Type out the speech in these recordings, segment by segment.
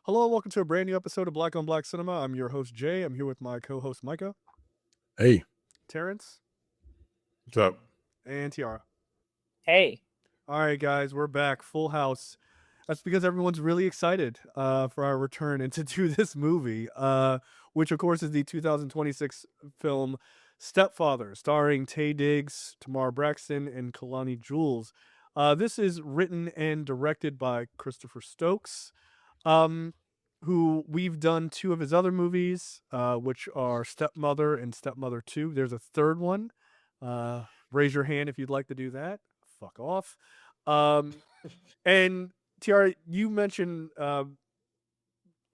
Hello and welcome to a brand new episode of Black on Black Cinema. I'm your host, Jay. I'm here with my co-host, Micah, Hey, Terrence, what's up? and Tiara. Hey. All right, guys, we're back. Full house. That's because everyone's really excited for our return and to do this movie, which, of course, is the 2026 film Stepfather, starring Taye Diggs, Tamar Braxton, and Kalani Jules. This is written and directed by Christopher Stokes, who we've done two of his other movies, which are Stepmother and Stepmother 2. There's a third one. Raise your hand if you'd like to do that. Fuck off. And Tiara, you mentioned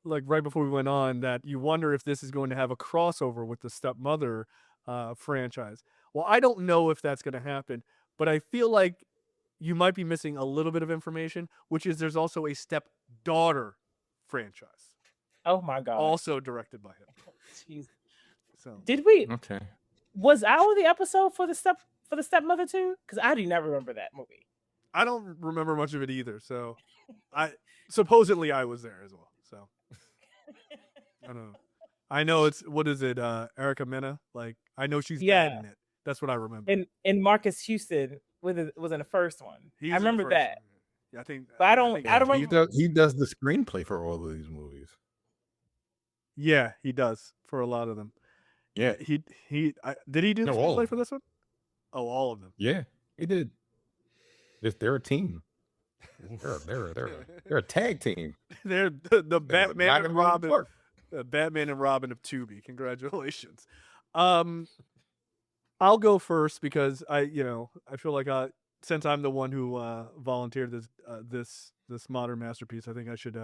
like right before we went on that you wonder if this is going to have a crossover with the Stepmother franchise. Well, I don't know if that's going to happen, but I feel like you might be missing a little bit of information, which is there's also a Stepdaughter franchise. Oh my god. Also directed by him. Jeez. So Did we? Okay. Was our the episode for the Stepmother too? Because I do not remember that movie. I don't remember much of it either. So supposedly I was there as well. So I don't know. I know it's what is it? Erica Mena. Like I know she's bad in it. That's what I remember. And Marcus Houston was in the first one. I remember that. One. Yeah, I think. But I don't remember. He does the screenplay for all of these movies. Yeah, he does for a lot of them. Yeah, did he do the screenplay for this one? Oh, all of them. Yeah, he did. They're a team. They're a tag team. They're the Batman and Robin. The Batman and Robin of Tubi. Congratulations. I'll go first because I feel like since I'm the one who volunteered this modern masterpiece, I think I should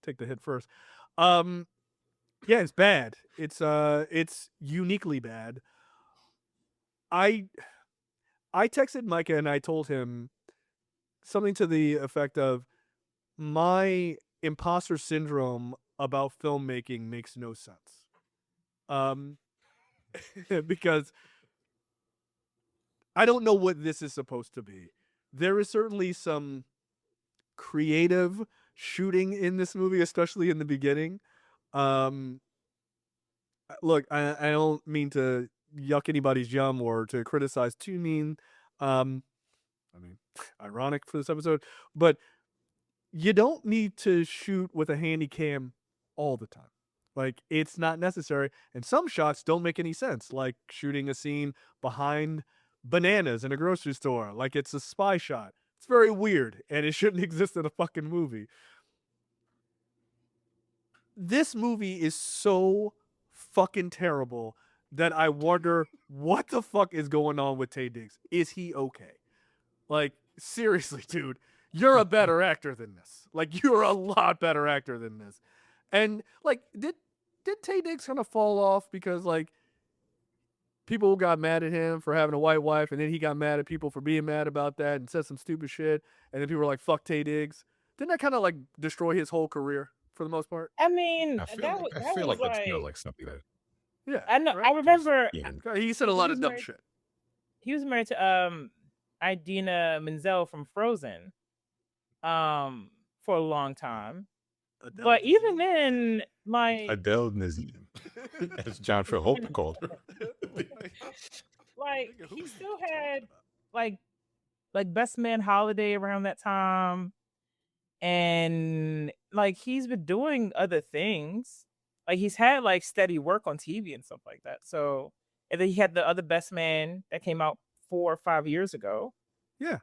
take the hit first. Yeah, it's bad. It's uniquely bad. I texted Micah and I told him something to the effect of my imposter syndrome about filmmaking makes no sense. Because I don't know what this is supposed to be. There is certainly some creative shooting in this movie, especially in the beginning. Look, I don't mean to yuck anybody's yum or to criticize too mean. I mean, ironic for this episode, but you don't need to shoot with a handy cam all the time. Like, it's not necessary. And some shots don't make any sense, like shooting a scene behind bananas in a grocery store, like it's a spy shot. It's very weird, and it shouldn't exist in a fucking movie. This movie is so fucking terrible that I wonder what the fuck is going on with Taye Diggs. Is he okay? Like, seriously, dude, you're a better actor than this. Like, you're a lot better actor than this. And like, did Taye Diggs kind of fall off because like people got mad at him for having a white wife, and then he got mad at people for being mad about that and said some stupid shit, and then people were like, "Fuck Taye Diggs." Didn't that kind of like destroy his whole career for the most part? I mean, I feel like that feels like something that. Yeah, I know. Right? I remember. He said a lot of dumb shit. He was married to Idina Menzel from Frozen, for a long time. Adele. But even then, Adele Nazim, as John Travolta called her. Like he still had like Best Man Holiday around that time, and like he's been doing other things. Like he's had like steady work on TV and stuff like that. So, and then he had the other Best Man that came out 4 or 5 years ago. Yeah,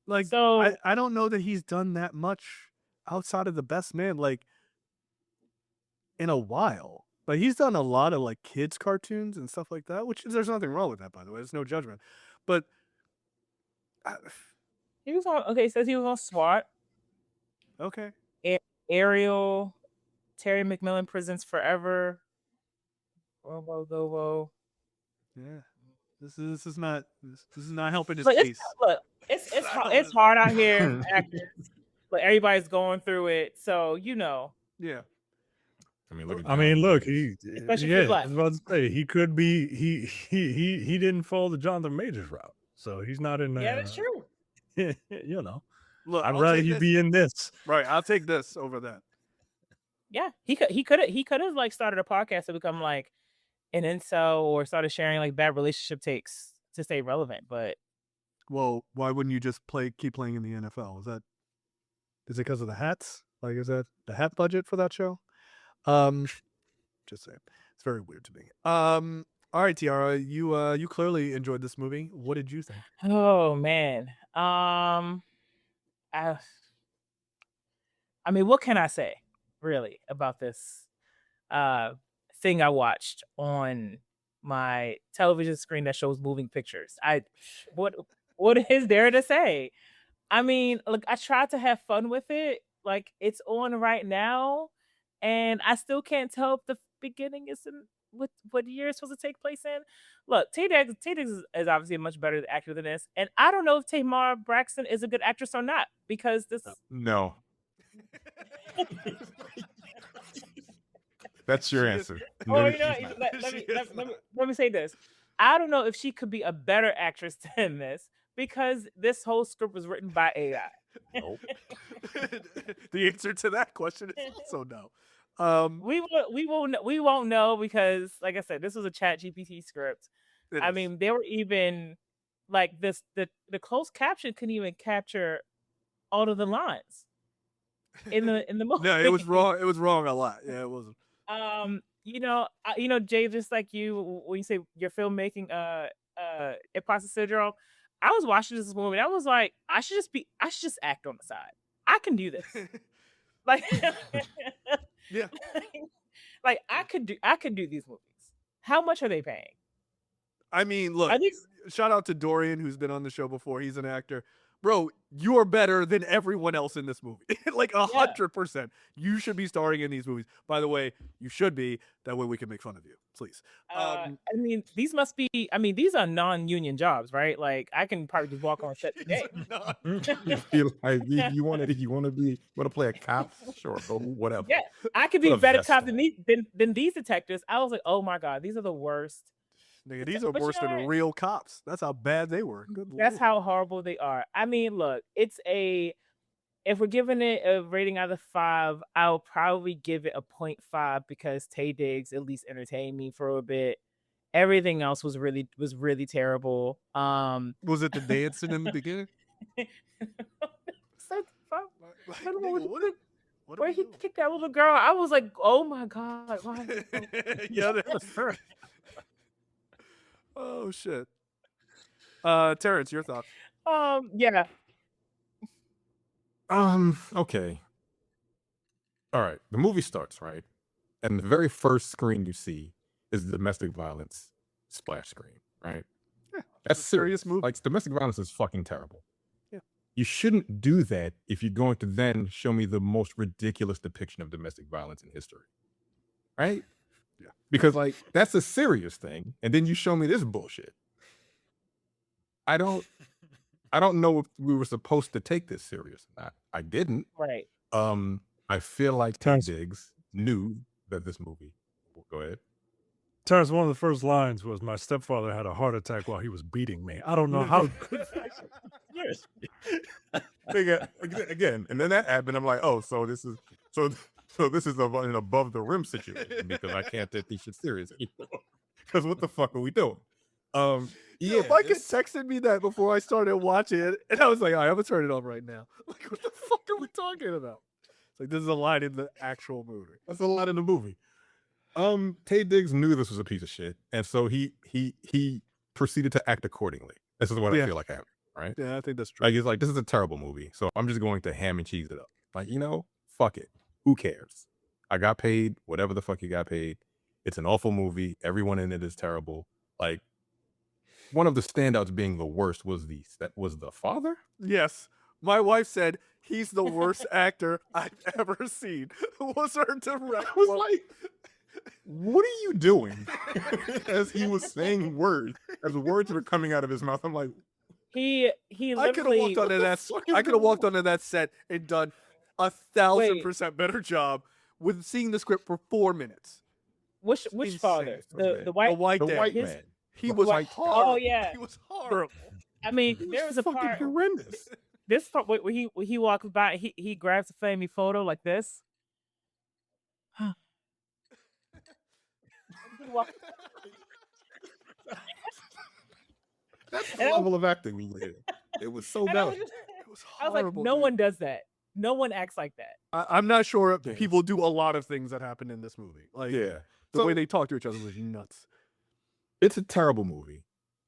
like so I don't know that he's done that much outside of the Best Man like in a while. Like he's done a lot of like kids cartoons and stuff like that, which there's nothing wrong with that, by the way. There's no judgment. But he was on. Okay, it says he was on SWAT. Okay. Ariel, Terry McMillan Presents Forever. Whoa. Yeah. This is not helping his Look, case. It's hard out here, actors. But everybody's going through it, so you know. Yeah. I mean, look. Especially for Black. I was about to say he could be. He didn't follow the Jonathan Majors route, so he's not in. Yeah, that's true. You know, Look, I'd rather he be in this. Right, I'll take this over that. Yeah, he could have like started a podcast to become like an incel or started sharing like bad relationship takes to stay relevant. But Well, why wouldn't you just keep playing in the NFL? Is it because of the hats? Like, is that the hat budget for that show? Just saying, it's very weird to me. All right, Tiara, you clearly enjoyed this movie. What did you think? oh man, I mean, what can I say really about this thing I watched on my television screen that shows moving pictures? What is there to say? I mean, look, I tried to have fun with it. Like it's on right now, and I still can't tell if the beginning is in what year it's supposed to take place in. Look, Taye Diggs is obviously a much better actor than this, and I don't know if Tamar Braxton is a good actress or not because this. No. That's your answer. Oh, No, you know, she's not. let me say this. I don't know if she could be a better actress than this because this whole script was written by AI. Nope. The answer to that question is also no. We won't know because, like I said, this was a Chat GPT script. I mean, they were even like this. The closed caption couldn't even capture all of the lines in the movie. No, it was wrong. It was wrong a lot. Yeah, it wasn't. Jay, just like you, when you say you're filmmaking, imposter syndrome, I was watching this movie and I was like, I should just act on the side. I can do this. Like, Yeah. like I could do these movies. How much are they paying? I mean, look, I think shout out to Dorian, who's been on the show before. He's an actor. Bro, you are better than everyone else in this movie. Like 100%. You should be starring in these movies. By the way, you should be. That way we can make fun of you, please. I mean, these are non-union jobs, right? Like I can probably just walk on set today. You feel like you want to play a cop? Sure, go whatever. Yeah, I could be Put a a better vest cop on. than these detectives. I was like, oh my god, these are the worst. Nigga, these are But you worse know than what? real cops. That's how bad they were. Good That's Lord. how horrible they are. I mean, look, if we're giving it a rating out of 5, I'll probably give it a 0.5 because Taye Diggs at least entertained me for a bit. Everything else was really terrible. Was it the dancing in the beginning? So, Like, I don't know nigga, what are where we he doing? kicked that little girl. I was like, oh my god, why? Is it so- Yeah, that was her. Oh shit. Terrence, your thoughts? Yeah. Okay. All right. The movie starts, right? And the very first screen you see is the domestic violence splash screen, right? Yeah, That's it's a serious serious. movie. Like domestic violence is fucking terrible. Yeah. You shouldn't do that if you're going to then show me the most ridiculous depiction of domestic violence in history. Right? Yeah. Because like that's a serious thing. And then you show me this bullshit. I don't know if we were supposed to take this serious or not. I didn't. Right. I feel like Taye Terrence. Diggs knew that this movie. Go ahead. Terrence, one of the first lines was, "My stepfather had a heart attack while he was beating me." I don't know how. Nigga, again, and then that happened. I'm like, oh, so this is an above the rim situation because I can't take these shit serious anymore. Because what the fuck are we doing? Yeah, Mike had texted me that before I started watching it, and I was like, all right, I'm gonna turn it on right now. Like, what the fuck are we talking about? It's like, this is a line in the actual movie. That's a lot in the movie. Taye Diggs knew this was a piece of shit, and so he proceeded to act accordingly. This is what I Yeah. feel like happened, right? Yeah, I think that's true. Like it's like this is a terrible movie, so I'm just going to ham and cheese it up. Like fuck it. Who cares? I got paid whatever the fuck you got paid. It's an awful movie. Everyone in it is terrible. Like one of the standouts being the worst was the father. Yes. My wife said he's the worst actor I've ever seen. Was her direct I was quote. like, what are you doing? As he was saying words, as words were coming out of his mouth, I'm like, He I could have literally walked onto that. fuck is I could have going walked on? onto that set and done 1,000% better job with seeing the script for 4 minutes. which insane. father? The The white white the dad. white his- man. He The was white- horrible. Oh, yeah. He was horrible. I mean, It there was a fucking part horrendous. this part where he walks by, he grabs a family photo like this. That's the And I was, level of acting we did. It was so and I was bad. just, It was I was like, horrible. no dude. one does that. No one acts like that. I'm not sure Yeah. people do a lot of things that happen in this movie. Like Yeah. the way they talk to each other was nuts. It's a terrible movie.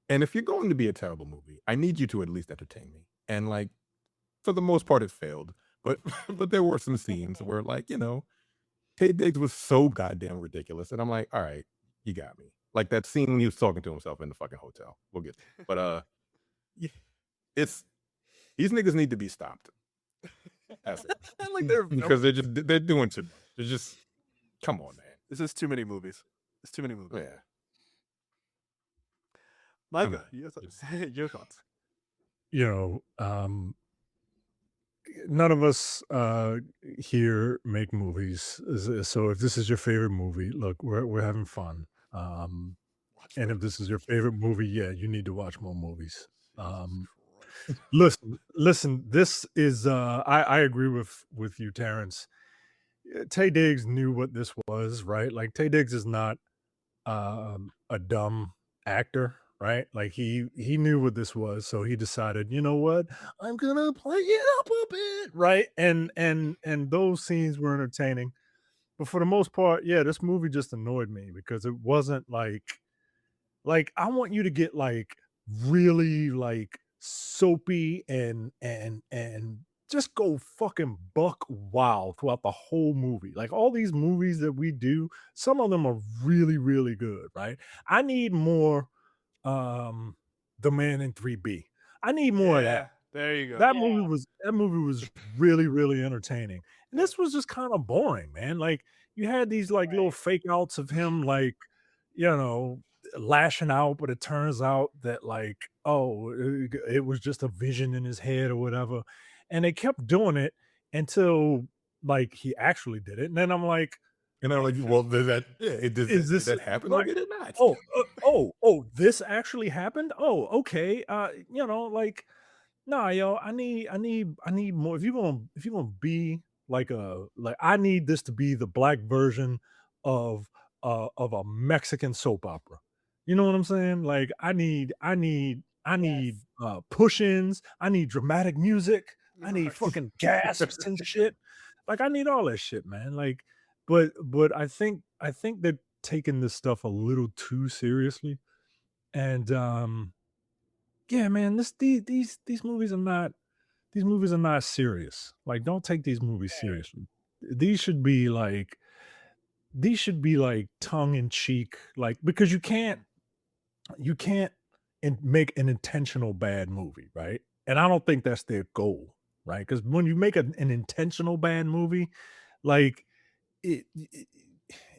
And if you're going to be a terrible movie, I need you to at least entertain me. And like, for the most part, it failed. But but there were some scenes where, like, you know, Taye Diggs was so goddamn ridiculous. And I'm like, all right, you got me. Like that scene when he was talking to himself in the fucking hotel. We'll get there. But yeah, it's these niggas need to be stopped. That's it. Like they're Because they're doing too much. They're just come on, man. This is too many movies. It's too many movies. Yeah. Micah, Okay. your thoughts. You know, none of us here make movies. So if this is your favorite movie, look, we're having fun. And if this is your favorite movie, yeah, you need to watch more movies. Listen, this is I agree with you, Terrence. Taye Diggs knew what this was, right? Like Taye Diggs is not a dumb actor, right? Like he knew what this was, so he decided, you know what, I'm gonna play it up a bit, right? And those scenes were entertaining, but for the most part, yeah, this movie just annoyed me because it wasn't like I want you to get like really like soapy and just go fucking buck wild throughout the whole movie. Like all these movies that we do, some of them are really, really good, right? I need more The Man in 3B. I need more of that. There you go. That movie was really, really entertaining. And this was just kind of boring, man. Like you had these like little fake outs of him like, you know, lashing out, but it turns out that like, oh, it was just a vision in his head or whatever. And they kept doing it until like he actually did it. And then I'm like, And I'm like, well, did that happen or right? did it not? This actually happened. Oh, okay. You know, like, nah, yo, I need more. If you gonna be like I need this to be the black version of a Mexican soap opera. You know what I'm saying? Like, I need push-ins. I need dramatic music. I need fucking gasps and shit. Like, I need all that shit, man. Like, but I think they're taking this stuff a little too seriously. And yeah, man, these movies are not serious. Like, don't take these movies seriously. These should be like tongue in cheek, like because you can't make an intentional bad movie, right? And I don't think that's their goal, right? Because when you make an intentional bad movie, like it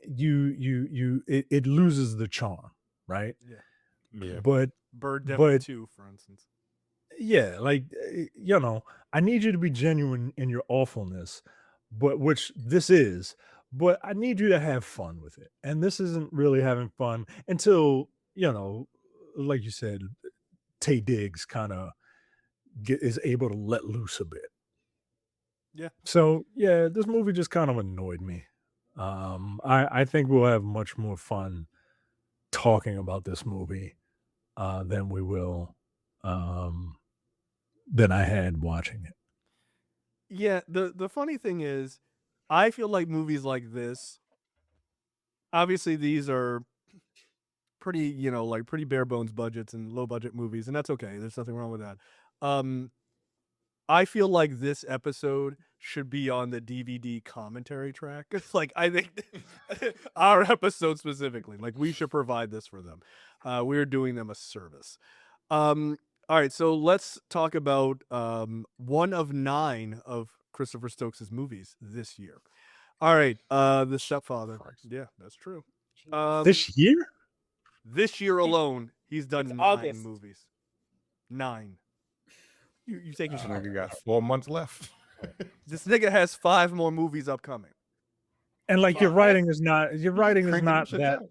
it loses the charm, right? Yeah. But Birdemic but 2, for instance. yeah, like you know, I need you to be genuine in your awfulness, but which this is, but I need you to have fun with it. And this isn't really having fun until, you know, like you said, Taye Diggs kind of is able to let loose a bit. Yeah. So yeah, this movie just kind of annoyed me. I think we'll have much more fun talking about this movie than we will than I had watching it. Yeah, the funny thing is, I feel like movies like this, obviously these are pretty, like pretty bare bones budgets and low budget movies, and that's okay. There's nothing wrong with that. I feel like this episode should be on the DVD commentary track. Like, I think our episode specifically, like we should provide this for them. We're doing them a service. All right, so let's talk about one of 9 of Christopher Stokes' movies this year. All right, The Stepfather. Yeah, that's true. This year? This year alone, he's done It's 9 August. movies. 9. You take your This nigga got 4 months left. This nigga has 5 more movies upcoming. And like your writing is not Cranking them that shits out.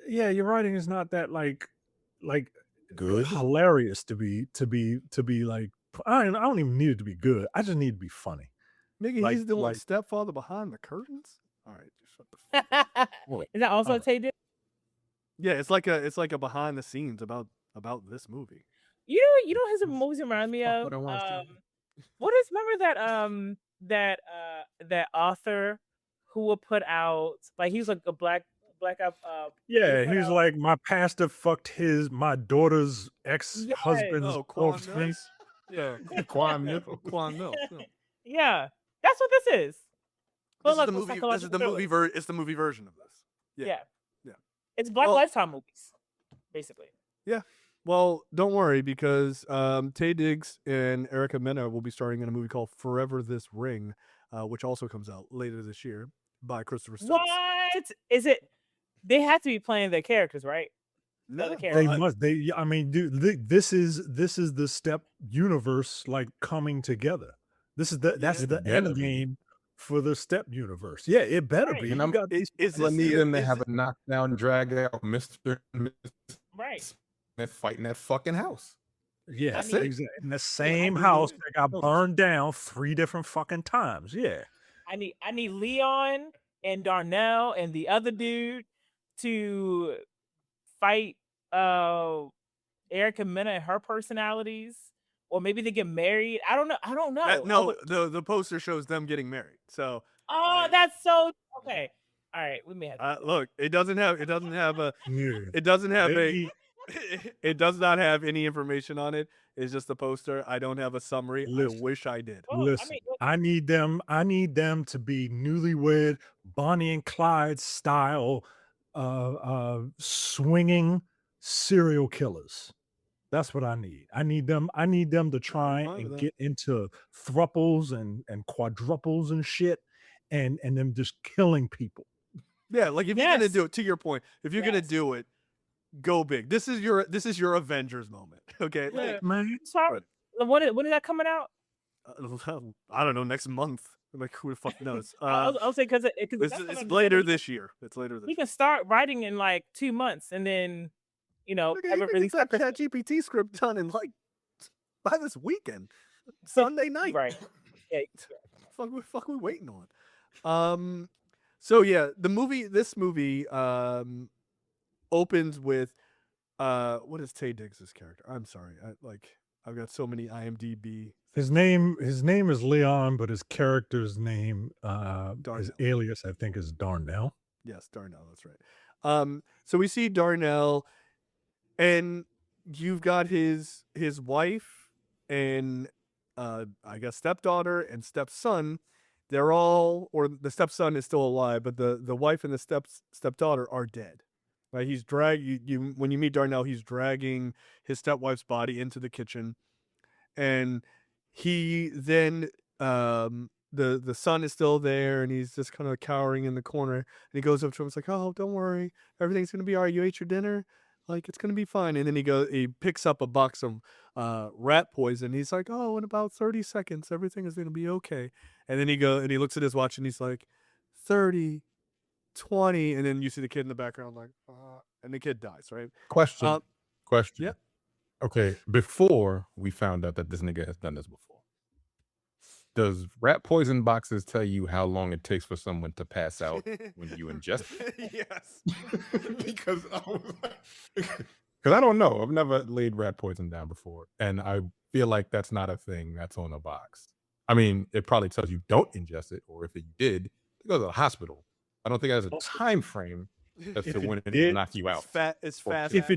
yeah, your writing is not that like Good. hilarious to be like I don't even need it to be good. I just need it to be funny. Nigga, Like- he's the like- stepfather behind the curtains? All right, just shut the fuck Is that also Alright. Taye Diggs? Yeah, it's like a behind the scenes about this movie. You know his movies remind me Fuck of. what I watched, yeah. What is remember that author who would put out like he was like a black he would Yeah, put he's out like my pastor fucked my daughter's yes ex-husband's Oh, Quan offspring. Mills. Yeah, Quan Mitchell. Quan Mills. Yeah. yeah, that's what this is. But This is like the with movie. This is psychological the movie. thrillers. It's the movie version of this. Yeah, Yeah, yeah. it's Black Well, Lifetime movies basically. yeah. Well, don't worry because Taye Diggs and Erica Mena will be starring in a movie called Forever This Ring, which also comes out later this year by Christopher Stokes. What is it? They have to be playing their characters, right? The No, other They characters. must. I mean, dude, this is the Step universe like coming together. That's Yeah. the It end better be. game for the Step universe. Yeah, it better Right. be. And You got these. Is I this need them to is have it- a knockdown, drag out Mr. and Mrs. Right. Smith fighting that fucking house. Yeah, That's it. exactly. In the same do house believe that got it. burned down 3 different fucking times. Yeah. I need Leon and Darnell and the other dude to fight Erica Mena and her personalities, or maybe they get married. I don't know. no, the poster shows them getting married. So Oh, that's so okay. All right, we may have to look, it doesn't have a Yeah. it doesn't have They- it does not have any information on it. It's just a poster. I don't have a summary. Listen. I wish I did. Well, Listen, I mean, I need them to be newlywed Bonnie and Clyde style swinging serial killers. That's what I need. I need them to try fine with and that. get into thruples and quadruples and shit and them just killing people. Yeah, like if you're gonna Yes. do it, to your point, if you're gonna Yes. do it, go big. This is your Avengers moment. Okay. Yeah. Like, Man, sorry. When is that coming out? I don't know, next month. Like who the fuck knows? I'll say because it's later this year. It's later this We year. can start writing in like 2 months, and then have You it can released get by that Christmas. ChatGPT script done in like by this weekend, Sunday night. Right. Yeah. Fuck we waiting on? So yeah, this movie opens with what is Taye Diggs' character? I'm sorry. I've got so many IMDb. his name is Leon, but his character's name his Darnell. alias I think is Darnell. Yes, Darnell, that's right. So we see Darnell, and you've got his wife and I guess stepdaughter and stepson. They're all, or the stepson is still alive, but the wife and the stepdaughter are dead. Right? He's you when you meet Darnell, he's dragging his stepwife's body into the kitchen, and he then the son is still there, and he's just kind of cowering in the corner, and he goes up to him. It's like, oh, don't worry, everything's gonna be all right. You ate your dinner, like it's gonna be fine. And then he picks up a box of rat poison. He's like, oh, in about 30 seconds, everything is gonna be okay. And then he looks at his watch and he's like, 30, 20, and then you see the kid in the background like, and the kid dies, right? Question. Yeah. Okay, before we found out that this nigga has done this before, does rat poison boxes tell you how long it takes for someone to pass out when you ingest it? Yes. Because I don't know. I've never laid rat poison down before, and I feel like that's not a thing that's on a box. I mean, it probably tells you don't ingest it, or if it did, go to the hospital. I don't think it has a time frame as If to it when it did, will knock you out. It's fast. If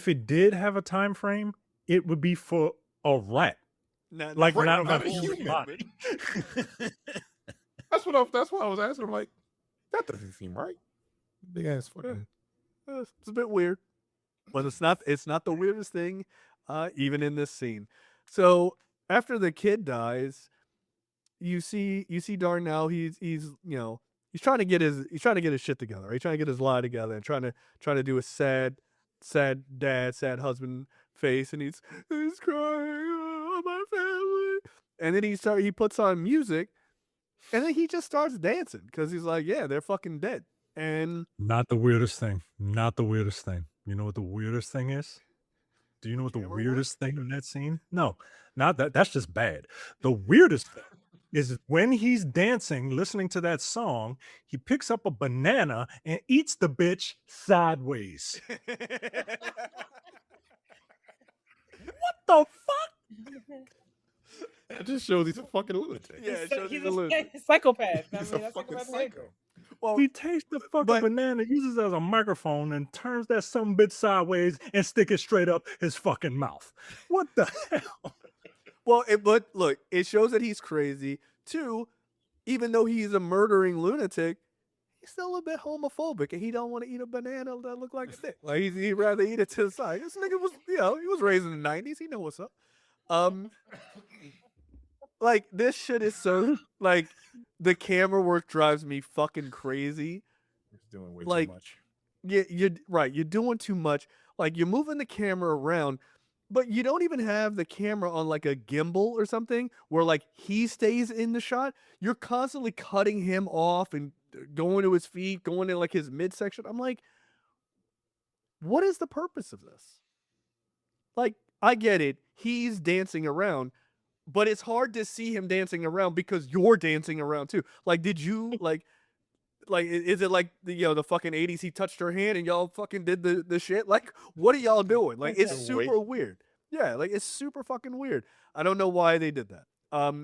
it did have a time frame, it would be for a rat. not not a a human. human. That's why I was asking. I'm like, that doesn't seem right. Big ass fucking. It's a bit weird, but it's not the weirdest thing, even in this scene. So after the kid dies, you see Darnell. He's trying to get his shit together. Right? He's trying to get his lie together and trying to do a sad dad, sad husband face, and he's crying, oh, my family. And then he puts on music, and then he just starts dancing because he's like, yeah, they're fucking dead. And Not the weirdest thing. Not the weirdest thing. You know what the weirdest thing is? Do you know what the Camera work? weirdest thing in that scene? No, not that. That's just bad. The weirdest thing is when he's dancing, listening to that song, he picks up a banana and eats the bitch sideways. What the fuck? That just shows he's a fucking lunatic. Yeah, it shows He's he's a lunatic. a psychopath. I He's mean, a that's fucking psychopath behavior. psycho. Well, He takes the fucking but- banana, uses it as a microphone, and turns that some bitch sideways and stick it straight up his fucking mouth. What the hell? well, but look, it shows that he's crazy. Two, even though he's a murdering lunatic, he's still a bit homophobic, and he don't want to eat a banana that look like a dick. Like he'd rather eat it to the side. This nigga was, he was raised in the '90s. He know what's up. Like this shit is so like the camera work drives me fucking crazy. He's doing way Like, too much. You're right. You're doing too much. Like you're moving the camera around, but you don't even have the camera on like a gimbal or something where like he stays in the shot. You're constantly cutting him off and going to his feet, going to like his midsection. I'm like, what is the purpose of this? Like, I get it. He's dancing around, but it's hard to see him dancing around because you're dancing around too. Like, did you like is it like the fucking 80s? He touched her hand and y'all fucking did the shit. Like, what are y'all doing? Like, it's super weird. Yeah, like it's super fucking weird. I don't know why they did that.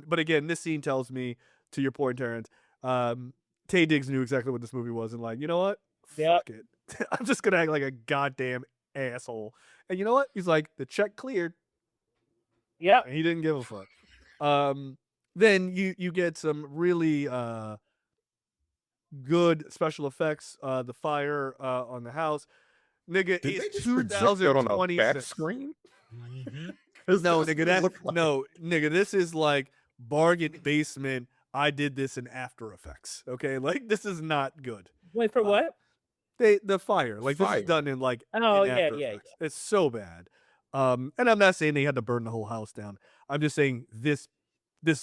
But again, this scene tells me, to your point, Terrence, Taye Diggs knew exactly what this movie was, and like, you know what? Yep. Fuck it. I'm just gonna act like a goddamn asshole. And you know what? He's like, the check cleared. Yep. And he didn't give a fuck. Then you get some really good special effects. The fire on the house, nigga. Did they It's just project that on a back 2026. screen? No, nigga. That look like- no, nigga. This is like bargain basement. I did this in After Effects. Okay, like this is not good. Wait for what? The fire, like this Fire. is done in like Oh, in yeah, After yeah, Effects. It's so bad. And I'm not saying they had to burn the whole house down. I'm just saying this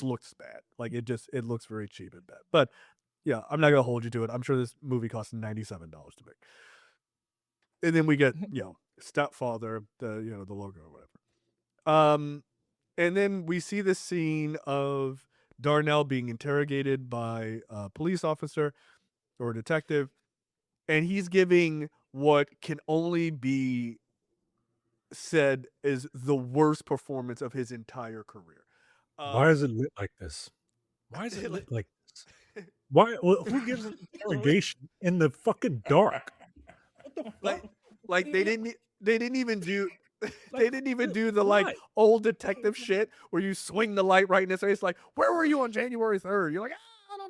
looks bad. Like it looks very cheap and bad. But yeah, I'm not gonna hold you to it. I'm sure this movie cost $97 to make. And then we get Stepfather, the logo or whatever. And then we see the scene of Darnell being interrogated by a police officer or a detective, and he's giving what can only be said is the worst performance of his entire career. Why is it lit like this? Why is it lit like this? Why? Well, who gives an interrogation in the fucking dark? What the fuck? like they didn't even do they didn't even do the why? like old detective shit where you swing the light right in his face, like, where were you on January 3rd? You're like, I don't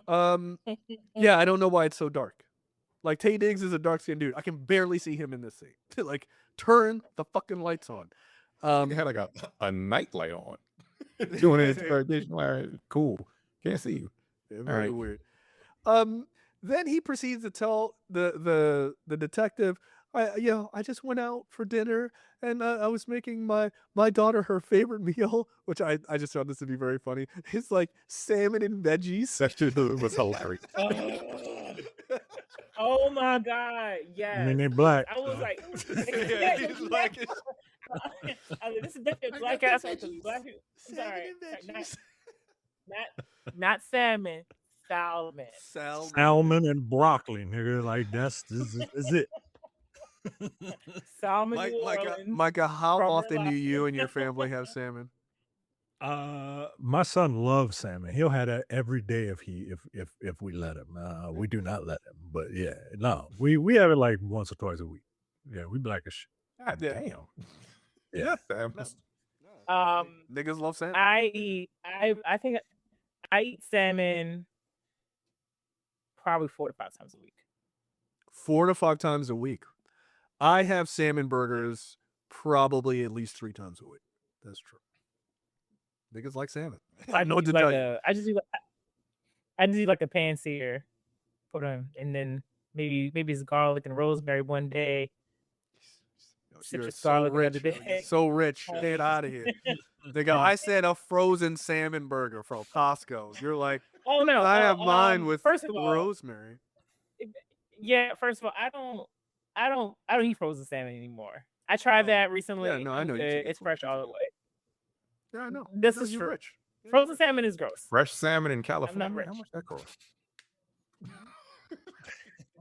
know. Yeah, I don't know why it's so dark. Like Taye Diggs is a dark skinned dude. I can barely see him in this scene. Like, turn the fucking lights on. He had like a night light on. Doing his interrogation. Like, cool. Can't see you. Very right. weird. Then he proceeds to tell the detective, I just went out for dinner and I was making my daughter her favorite meal, which I just found this to be very funny. It's like salmon and veggies. That shit was hilarious. Oh my god! Yes. I mean, they black. I was like, Yeah, he's like, I mean, this is definitely a black ass because black people. I'm salmon sorry, and veggies. not salmon, salmon. Salmon and broccoli, nigga. Like that's it. Salmon. New Orleans. Micah, how from often do Relax. you and your family have salmon? My son loves salmon. He'll have that every day if we let him. We do not let him, but yeah, no, we have it like once or twice a week. Yeah, we black as shit. God Yeah. damn. Yeah. Sam. Niggas love salmon. I think I eat salmon probably 4 to 5 times a week. 4 to 5 times a week. I have salmon burgers probably at least 3 times a week. That's true. Niggas like salmon. I know what to tell you. I just do like a pan sear, put on, and then maybe it's garlic and rosemary one day. You're citrus so garlic rich. another day. You're so rich. Get out of here. Nigga, I said a frozen salmon burger from Costco. You're like, Oh no! I have mine with first of all, rosemary. yeah. First of all, I don't eat frozen salmon anymore. I tried that recently. Yeah, no, I know you It's eat fresh all the way. Yeah, I know. This No, is you're true. rich. Frozen salmon is gross. Fresh salmon in California. rich. How much that cost?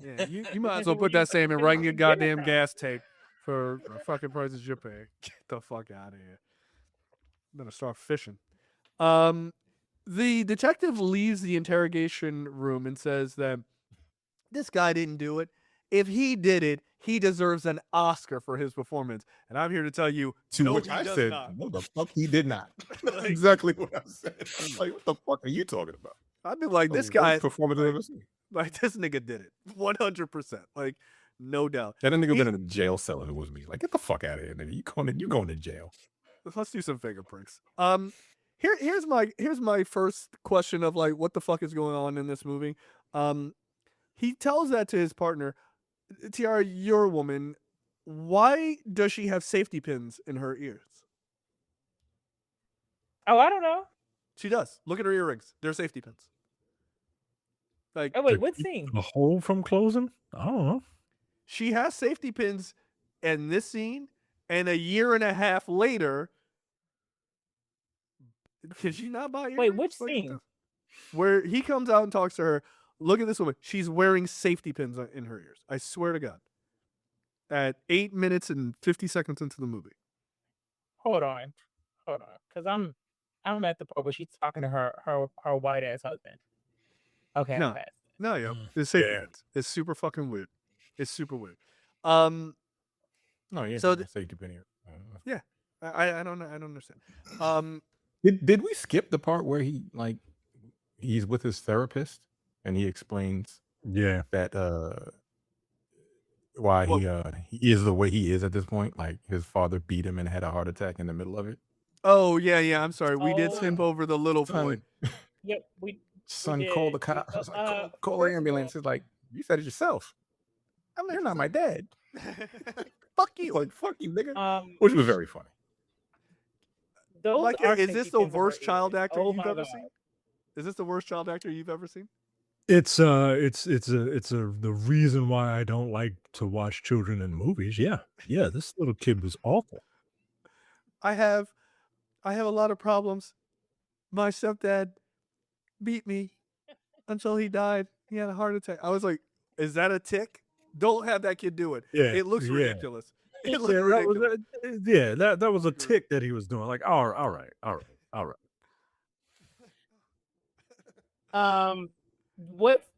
Yeah, you might as well put that salmon right in your goddamn gas tank for the fucking prices you're paying. Get the fuck out of here. I'm gonna start fishing. The detective leaves the interrogation room and says that this guy didn't do it. If he did it, he deserves an Oscar for his performance. And I'm here to tell you, To no, which he I does said, not. no, the fuck he did not. That's Like- exactly what I said. I'm like, what the fuck are you talking about? I'd be like, this The guy, worst performance I've ever seen. like this nigga did it, 100%, like no doubt. That nigga He- been in a jail cell if it was me. Like, get the fuck out of here, nigga. You going to jail. Let's do some fingerprints. Here's my first question of like, what the fuck is going on in this movie? He tells that to his partner, Tiara, you're a woman. Why does she have safety pins in her ears? Oh, I don't know. She does. Look at her earrings. They're safety pins. Like, Oh wait, To what keep scene? the hole from closing? I don't know. she has safety pins in this scene, and a year and a half later, can she not buy earrings? Wait, which Like, scene? where he comes out and talks to her. Look at this woman. She's wearing safety pins in her ears. I swear to God. At 8 minutes and 50 seconds into the movie. Hold on, because I'm at the part where she's talking to her white ass husband. Okay, No. I'm fast. No, yo. Mm, It's safety yeah. pins. It's super fucking weird. It's super weird. No, yeah. So So safety pin here. I don't know. I don't understand. Did we skip the part where he's with his therapist and he explains Yeah. that why he is the way he is at this point? Like his father beat him and had a heart attack in the middle of it. Oh yeah. I'm sorry. We did skip Oh. over the little boy. Yep, we Son, call the did. cops. I was like, call first the of ambulance. all- It's like, you said it yourself. I'm like, you're not my dad. Fuck He's you. like, fuck you, nigga. Um, Which was very funny. those Like, are is this safety the pins in her worst child ears. actor Oh you've my ever God. seen? Is this the worst child actor you've ever seen? It's the reason why I don't like to watch children in movies. Yeah. This little kid was awful. I have a lot of problems. My stepdad beat me until he died. He had a heart attack. I was like, is that a tick? Don't have that kid do it. Yeah, It looks yeah. ridiculous. It looks Yeah, ridiculous. that was a tick that he was doing. Like, all right.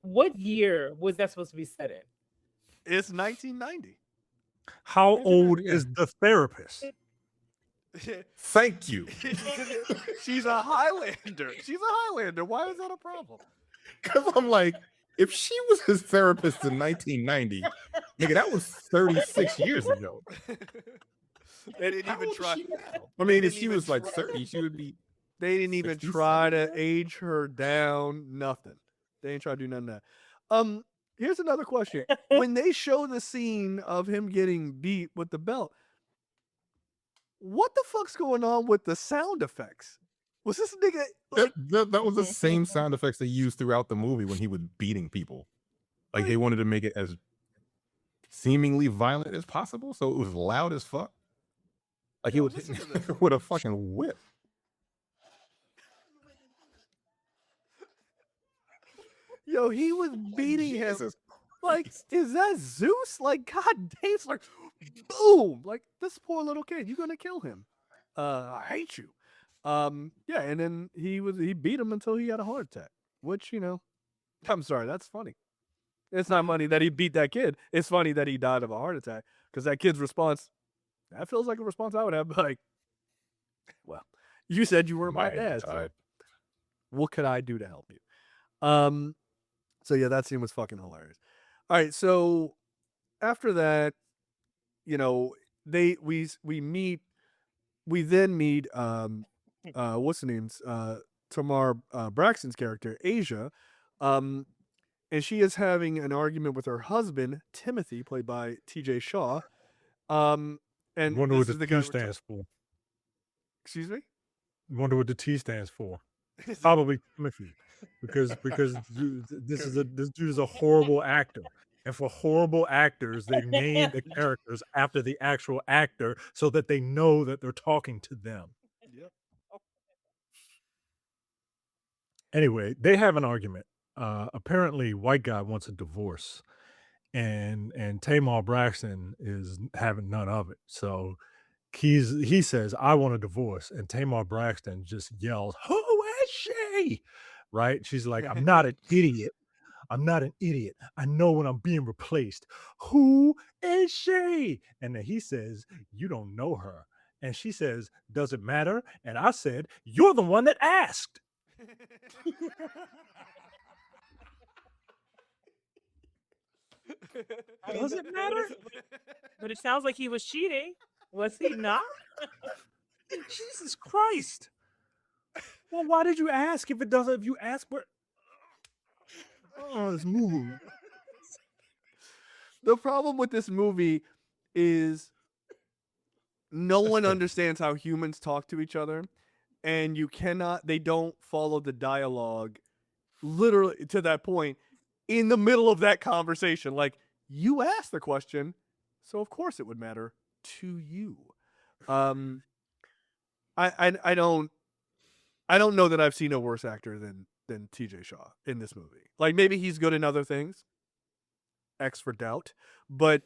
What year was that supposed to be set in? It's 1990. How old is the therapist? Thank you. She's a Highlander. She's a Highlander. Why is that a problem? Because I'm like, if she was his therapist in 1990, nigga, that was 36 years ago. They didn't How even old is try. she now? I mean, if didn't she even was like try. 30, she would be. They didn't even 60, try to 70. age her down. Nothing. They didn't try to do none of that. Here's another question. When they show the scene of him getting beat with the belt, what the fuck's going on with the sound effects? Was this nigga like, That was the same sound effects they used throughout the movie when he was beating people. Like they wanted to make it as seemingly violent as possible, so it was loud as fuck. Like he Yo, was listen hitting to this. with a fucking whip. yo, he was beating him. Jesus. Like, is that Zeus? Like, god damn, it's like boom. Like, this poor little kid, you gonna kill him. I hate you. Yeah, and then he beat him until he had a heart attack. Which, I'm sorry, that's funny. It's not funny that he beat that kid. It's funny that he died of a heart attack. Because that kid's response, that feels like a response I would have. Like, well, you said you weren't my dad. So what could I do to help you? So yeah, that scene was fucking hilarious. All right, so after that, we then meet what's the name's Tamar Braxton's character, Asia. And she is having an argument with her husband, Timothy, played by TJ Shaw. And Wonder this what is the guy T stands for. Excuse me? Wonder what the T stands for. Probably Timothy, because this dude is a horrible actor, and for horrible actors, they name the characters after the actual actor so that they know that they're talking to them. Yep. Anyway, they have an argument. Apparently, white guy wants a divorce, and Tamar Braxton is having none of it. So he says, "I want a divorce," and Tamar Braxton just yells, "Who is she?" Right? She's like, "I'm not an idiot. I'm not an idiot. I know when I'm being replaced. Who is she?" And then he says, "You don't know her." And she says, "Does it matter?" And I said, "You're the one that asked." Does it matter? But it sounds like he was cheating. Was he not? Jesus Christ. Well, why did you ask if it doesn't? If you ask where. Oh, this movie. The problem with this movie is no one understands how humans talk to each other, and they don't follow the dialogue literally to that point in the middle of that conversation. Like, you asked the question, so of course it would matter to you. I don't know that I've seen a worse actor than TJ Shaw in this movie. Like, maybe he's good in other things. X for doubt, but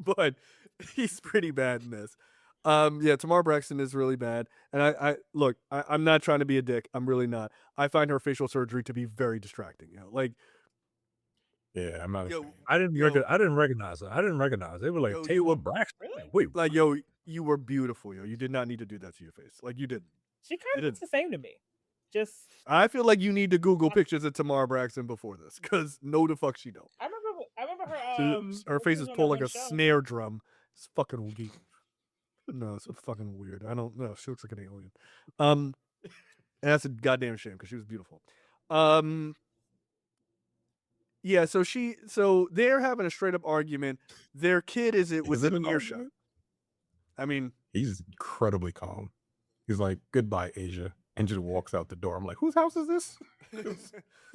but he's pretty bad in this. Yeah, Tamar Braxton is really bad, and I'm not trying to be a dick. I'm really not. I find her facial surgery to be very distracting. Like, Yeah, I'm not. I didn't recognize her. I didn't recognize. They were like, Taylor Braxton. Really? Wait, like, you were beautiful, You did not need to do that to your face. Like, you didn't. She kind of looks the same to me. Just I feel like you need to Google pictures of Tamar Braxton before this, because no, the fuck she don't. I remember her. Her face she is was on pulled that like a one show. snare drum. It's fucking weak. No, it's fucking weird. I don't know. She looks like an alien. And that's a goddamn shame because she was beautiful. Yeah. So they're having a straight up argument. Their kid is within earshot. Argument? I mean, He's incredibly calm. He's like, "Goodbye, Asia," and just walks out the door. I'm like, "Whose house is this?" This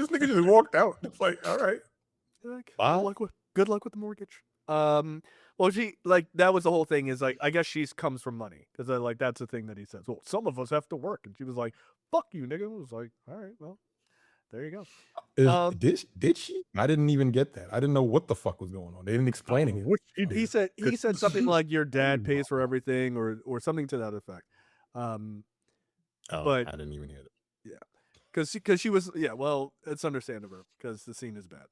nigga just walked out. It's like, all right. like, Bye. good luck with the mortgage. Well, she that was the whole thing. Is like, I guess she comes from money because like that's the thing that he says. Well, some of us have to work, and she was like, "Fuck you, nigga." I was like, "All right, well, there you go." Did she? I didn't even get that. I didn't know what the fuck was going on. They didn't explain it. what she did. He said something like, "Your dad pays for everything," or something to that effect. But I didn't even hear it. Yeah, because she was well, it's understandable because the scene is bad.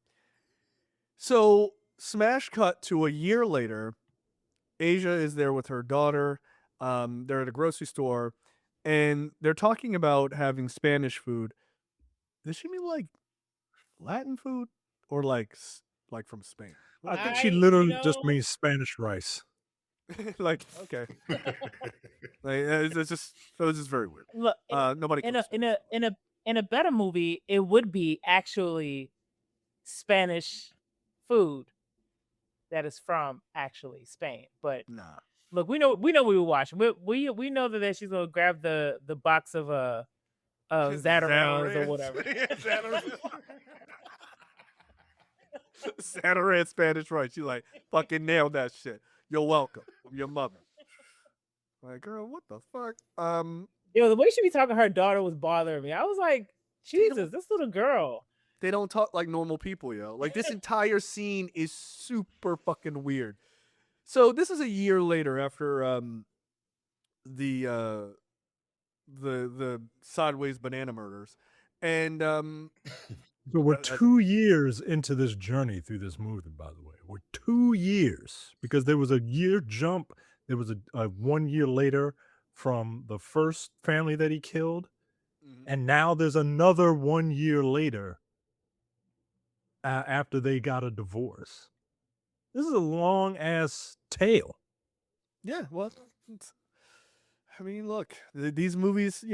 So smash cut to a year later. Asia is there with her daughter. They're at a grocery store, and they're talking about having Spanish food. Does she mean like Latin food or like from Spain? I think she literally just means Spanish rice. Like, okay, it's just very weird. Look, Nobody in a better movie, it would be actually Spanish food that is from actually Spain. But nah. Look, we know we were watching. We know that she's gonna grab the box of Zatarain's or whatever. Zatarain Spanish rice. She's like, fucking nailed that shit. You're welcome. I'm your mother. Like, girl, what the fuck? Yo, the way she be talking to her daughter was bothering me. I was like, Jesus, this little girl. They don't talk like normal people, yo. Like, this entire scene is super fucking weird. So this is a year later after the Sideways banana murders, and So we're 2 years into this journey through this movie. By the way, we're 2 years because there was a year jump. There was a 1 year later from the first family that he killed, and now there's another 1 year later after they got a divorce. This is a long ass tale. Yeah, well, I mean, look, these movies,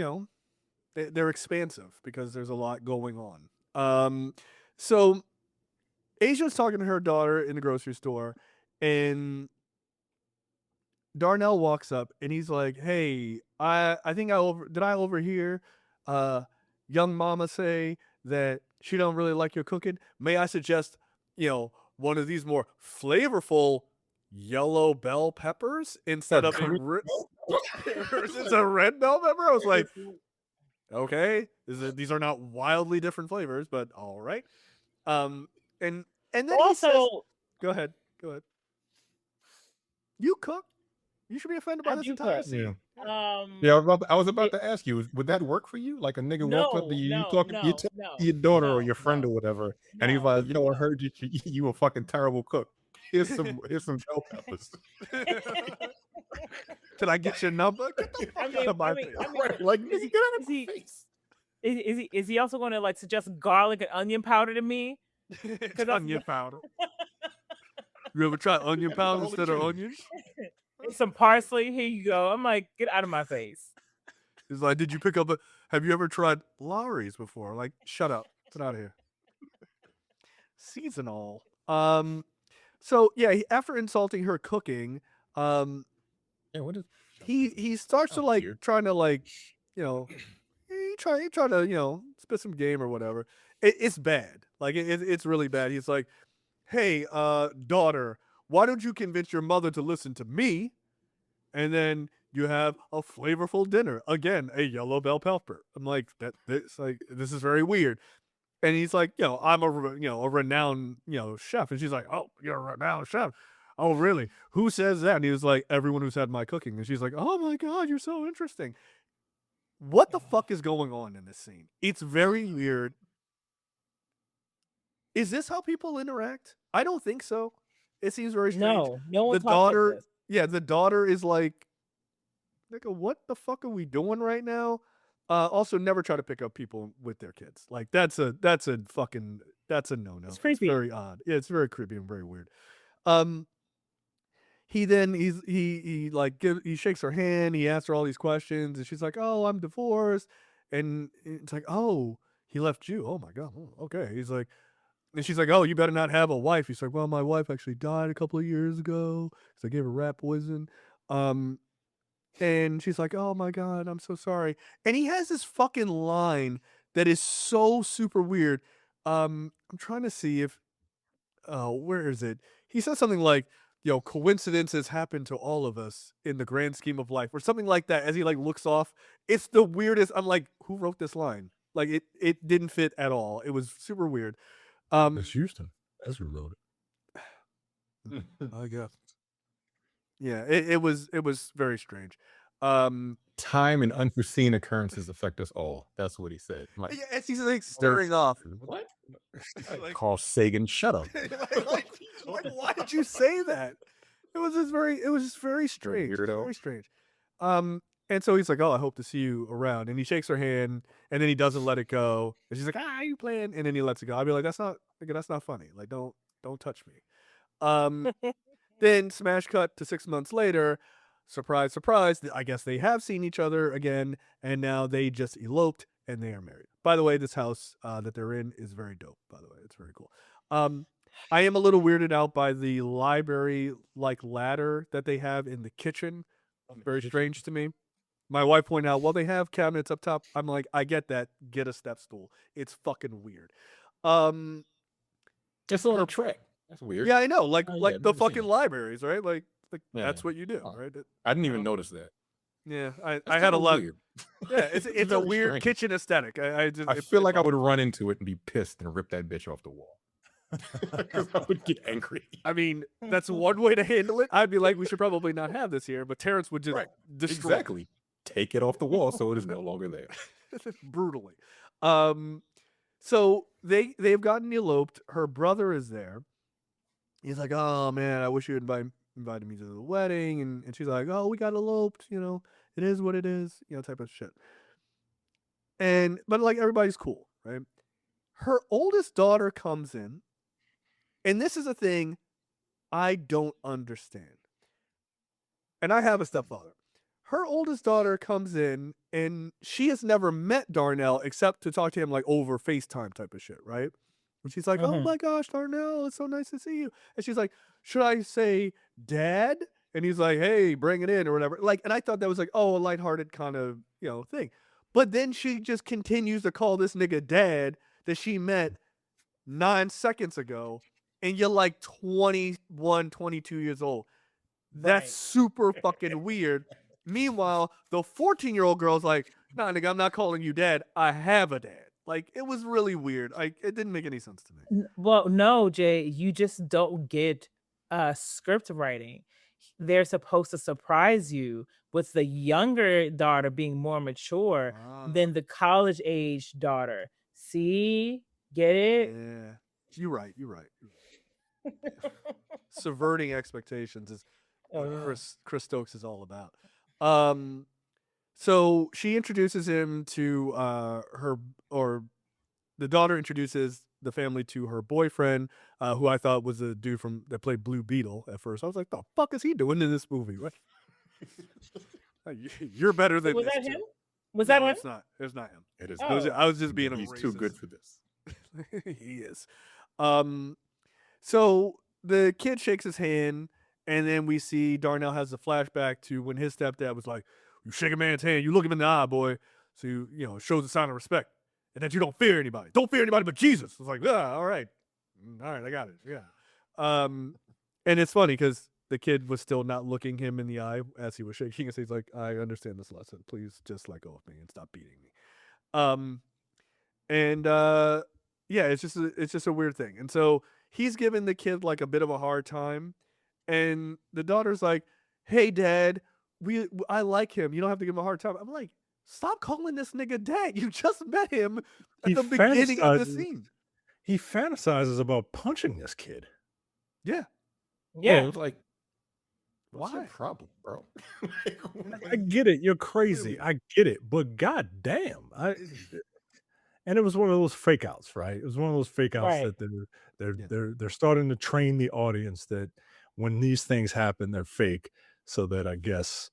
they're expansive because there's a lot going on. So Asia's talking to her daughter in the grocery store, and Darnell walks up and he's like, "Hey, I think did I overhear young mama say that she don't really like your cooking? May I suggest, one of these more flavorful yellow bell peppers instead of a red bell pepper?" I was like, Okay, these are not wildly different flavors, but all right. And then he says, Also, "Go ahead, go ahead. You cook. You should be offended by I this do entire cook. scene." Yeah, I was about it- to ask you, would that work for you? Like a nigga walks up to you, you no, talking, you no, tell no, your daughter or no, your friend no, or whatever, and he's no. like, I heard you a fucking terrible cook. Here's some bell peppers. Can I get your number? Get the fuck out of my face. Right, like, is nigga, he get out of is my he face. is he also going to like suggest garlic and onion powder to me? It's that's- onion powder. You ever try onion powder instead of onions? Some parsley. Here you go. I'm like, get out of my face. He's like, did you pick up have you ever tried Lowry's before? Like, shut up. Get out of here. Seasonal. So yeah, after insulting her cooking, Yeah, what is he starts to like weird. trying to like, he try to spit some game or whatever. It's bad. Like it's really bad. He's like, hey, daughter, why don't you convince your mother to listen to me? And then you have a flavorful dinner. Again, a yellow bell pepper. I'm like, this is very weird. And he's like, I'm a renowned, chef. And she's like, oh, you're a renowned chef. Oh, really? Who says that? And he was like, everyone who's had my cooking. And she's like, oh my God, you're so interesting. What the fuck is going on in this scene? It's very weird. Is this how people interact? I don't think so. It seems very strange. No one The talks daughter, like this. yeah, the daughter is like, nigga, what the fuck are we doing right now? Also, never try to pick up people with their kids. Like that's a no-no. It's creepy. Very odd. Yeah, it's very creepy and very weird. He shakes her hand. He asks her all these questions, and she's like, "Oh, I'm divorced," and it's like, "Oh, he left you. Oh my God. Oh, okay." He's like, and she's like, "Oh, you better not have a wife." He's like, "Well, my wife actually died a couple of years ago because I gave her rat poison." And she's like, "Oh my God, I'm so sorry." And he has this fucking line that is so super weird. I'm trying to see if, where is it? He says something like, coincidences happen to all of us in the grand scheme of life, or something like that. As he like looks off, it's the weirdest. I'm like, who wrote this line? Like it didn't fit at all. It was super weird. It's Houston. That's who wrote it. I guess. Yeah, it was very strange. Time and unforeseen occurrences affect us all. That's what he said. I'm like, Yeah, as he's like staring off. what? Like- Carl Sagan, shut up. like, why did you say that? It was just very strange. It was Weirdo. very strange. And so he's like, "Oh, I hope to see you around." And he shakes her hand, and then he doesn't let it go. And she's like, "Ah, you playing?" And then he lets it go. I'd be like, "That's not funny. Like, don't touch me." Then smash cut to 6 months later. Surprise, surprise. I guess they have seen each other again, and now they just eloped and they are married. By the way, this house that they're in is very dope. By the way, it's very cool. I am a little weirded out by the library like ladder that they have in the kitchen. Very strange to me. My wife pointed out, well, they have cabinets up top. I'm like, I get that. Get a step stool. It's fucking weird. It's on a track. That's weird. Yeah, I know. Like Oh, yeah, like I've the never seen fucking it. libraries, right? Like Yeah. that's what you do, Oh. right? I didn't even notice that. Yeah, That's I had a kinda lot. weird. Yeah, it's a Very weird strange. kitchen aesthetic. I just I feel like I would run into it and be pissed and rip that bitch off the wall. Because I would get angry. I mean, that's one way to handle it. I'd be like, we should probably not have this here, but Terrence would just Right. destroy it. Exactly. Take it off the wall so it is no longer there. brutally. So they've gotten eloped. Her brother is there. He's like, "Oh man, I wish you invited me to the wedding," and she's like, "Oh, we got eloped. It is what it is. Type of shit." But like everybody's cool, right? Her oldest daughter comes in, and this is a thing I don't understand. And I have a stepfather. Her oldest daughter comes in, and she has never met Darnell except to talk to him like over FaceTime type of shit, right? And she's like, "Oh my gosh, Darnell, it's so nice to see you." And she's like, "Should I say Dad?" And he's like, "Hey, bring it in," or whatever. Like, and I thought that was like, oh, a lighthearted kind of, thing. But then she just continues to call this nigga Dad that she met 9 seconds ago, and you're like 21, 22 years old. That's Right. super fucking weird. Meanwhile, the 14-year-old girl's like, Nah, nigga, I'm not calling you dad. I have a dad. Like, it was really weird. Like, it didn't make any sense to me. Well, no, Jay, you just don't get script writing. They're supposed to surprise you with the younger daughter being more mature than the college age daughter. See? Get it? Yeah. You're right. Subverting expectations is what Chris Stokes is all about. So she introduces him to the daughter introduces the family to her boyfriend, who I thought was a dude that played Blue Beetle at first. I was like, the fuck is he doing in this movie? What? You're better than Was this. that too. him? Was that him? It's not. It's not him. It is. I was just being a He's racist. too good for this. He is. So the kid shakes his hand, and then we see Darnell has a flashback to when his stepdad was like, "You shake a man's hand, you look him in the eye, boy. So you shows a sign of respect, and that you don't fear anybody. Don't fear anybody but Jesus." It's like, all right, I got it. Yeah. And it's funny because the kid was still not looking him in the eye as he was shaking, and so he's like, "I understand this lesson. Please just let go of me and stop beating me." Yeah, it's just a weird thing. And so he's giving the kid like a bit of a hard time, and the daughter's like, "Hey, Dad, I like him. You don't have to give him a hard time." I'm like, stop calling this nigga dad. You just met him at the beginning of the scene. He fantasizes about punching this kid. Yeah. Yeah. It was like, what's your Why? problem, bro? I get it. You're crazy. I get it. But goddamn, and it was one of those fake outs, right? It was one of those fake outs Right. that they're starting to train the audience that when these things happen, they're fake, so that I guess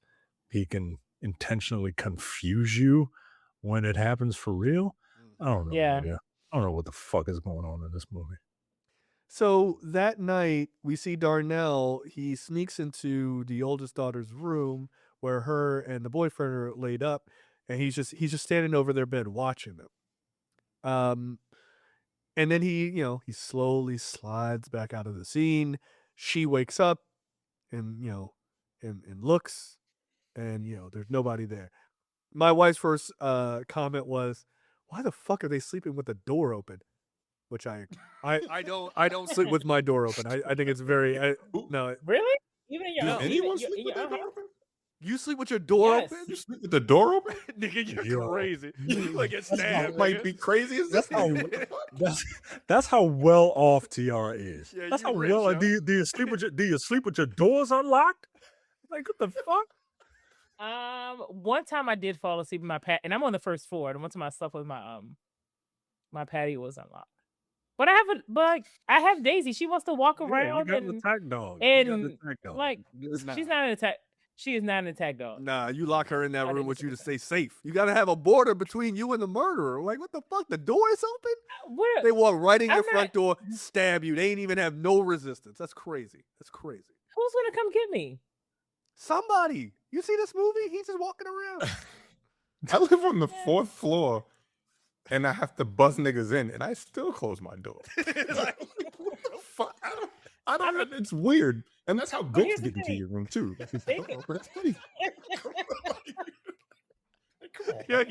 he can intentionally confuse you when it happens for real. I don't know. Yeah. I don't know what the fuck is going on in this movie. So that night, we see Darnell. He sneaks into the oldest daughter's room where her and the boyfriend are laid up, and he's just standing over their bed watching them. And then he slowly slides back out of the scene. She wakes up and and looks, and there's nobody there. My wife's first comment was, "Why the fuck are they sleeping with the door open?" Which I don't sleep with my door open. I think it's very no. Really? Even in your Does own, anyone even, sleep with their door open? You sleep with your door Yes. open? You sleep with the door open? Nigga, you're Yo. crazy. You like get That stabbed. might nigga. be crazy as this. That's how- What the fuck? That's how well off Tiara is. Yeah, That's you how rich, well. yo. Do you sleep with your doors unlocked? Like what the fuck? One time I did fall asleep in my and I'm on the first floor. And one time I slept with my patio was unlocked. But I have Daisy. She wants to walk Yeah, around you got an and attack dog. like Nah. she's not an attack. She is not an attack dog. Nah, you lock her in that I room didn't with say you to stay safe. You gotta have a border between you and the murderer. Like, what the fuck? The door is open? What? They walk right in I'm your front door, stab you. They ain't even have no resistance. That's crazy. That's crazy. Who's gonna come get me? Somebody. You see this movie? He's just walking around. I live on the 4th floor, and I have to buzz niggas in, and I still close my door. Like, what the fuck? I don't. It's weird, and that's how ghosts here's the get into thing. your room too. They Come on. Yeah,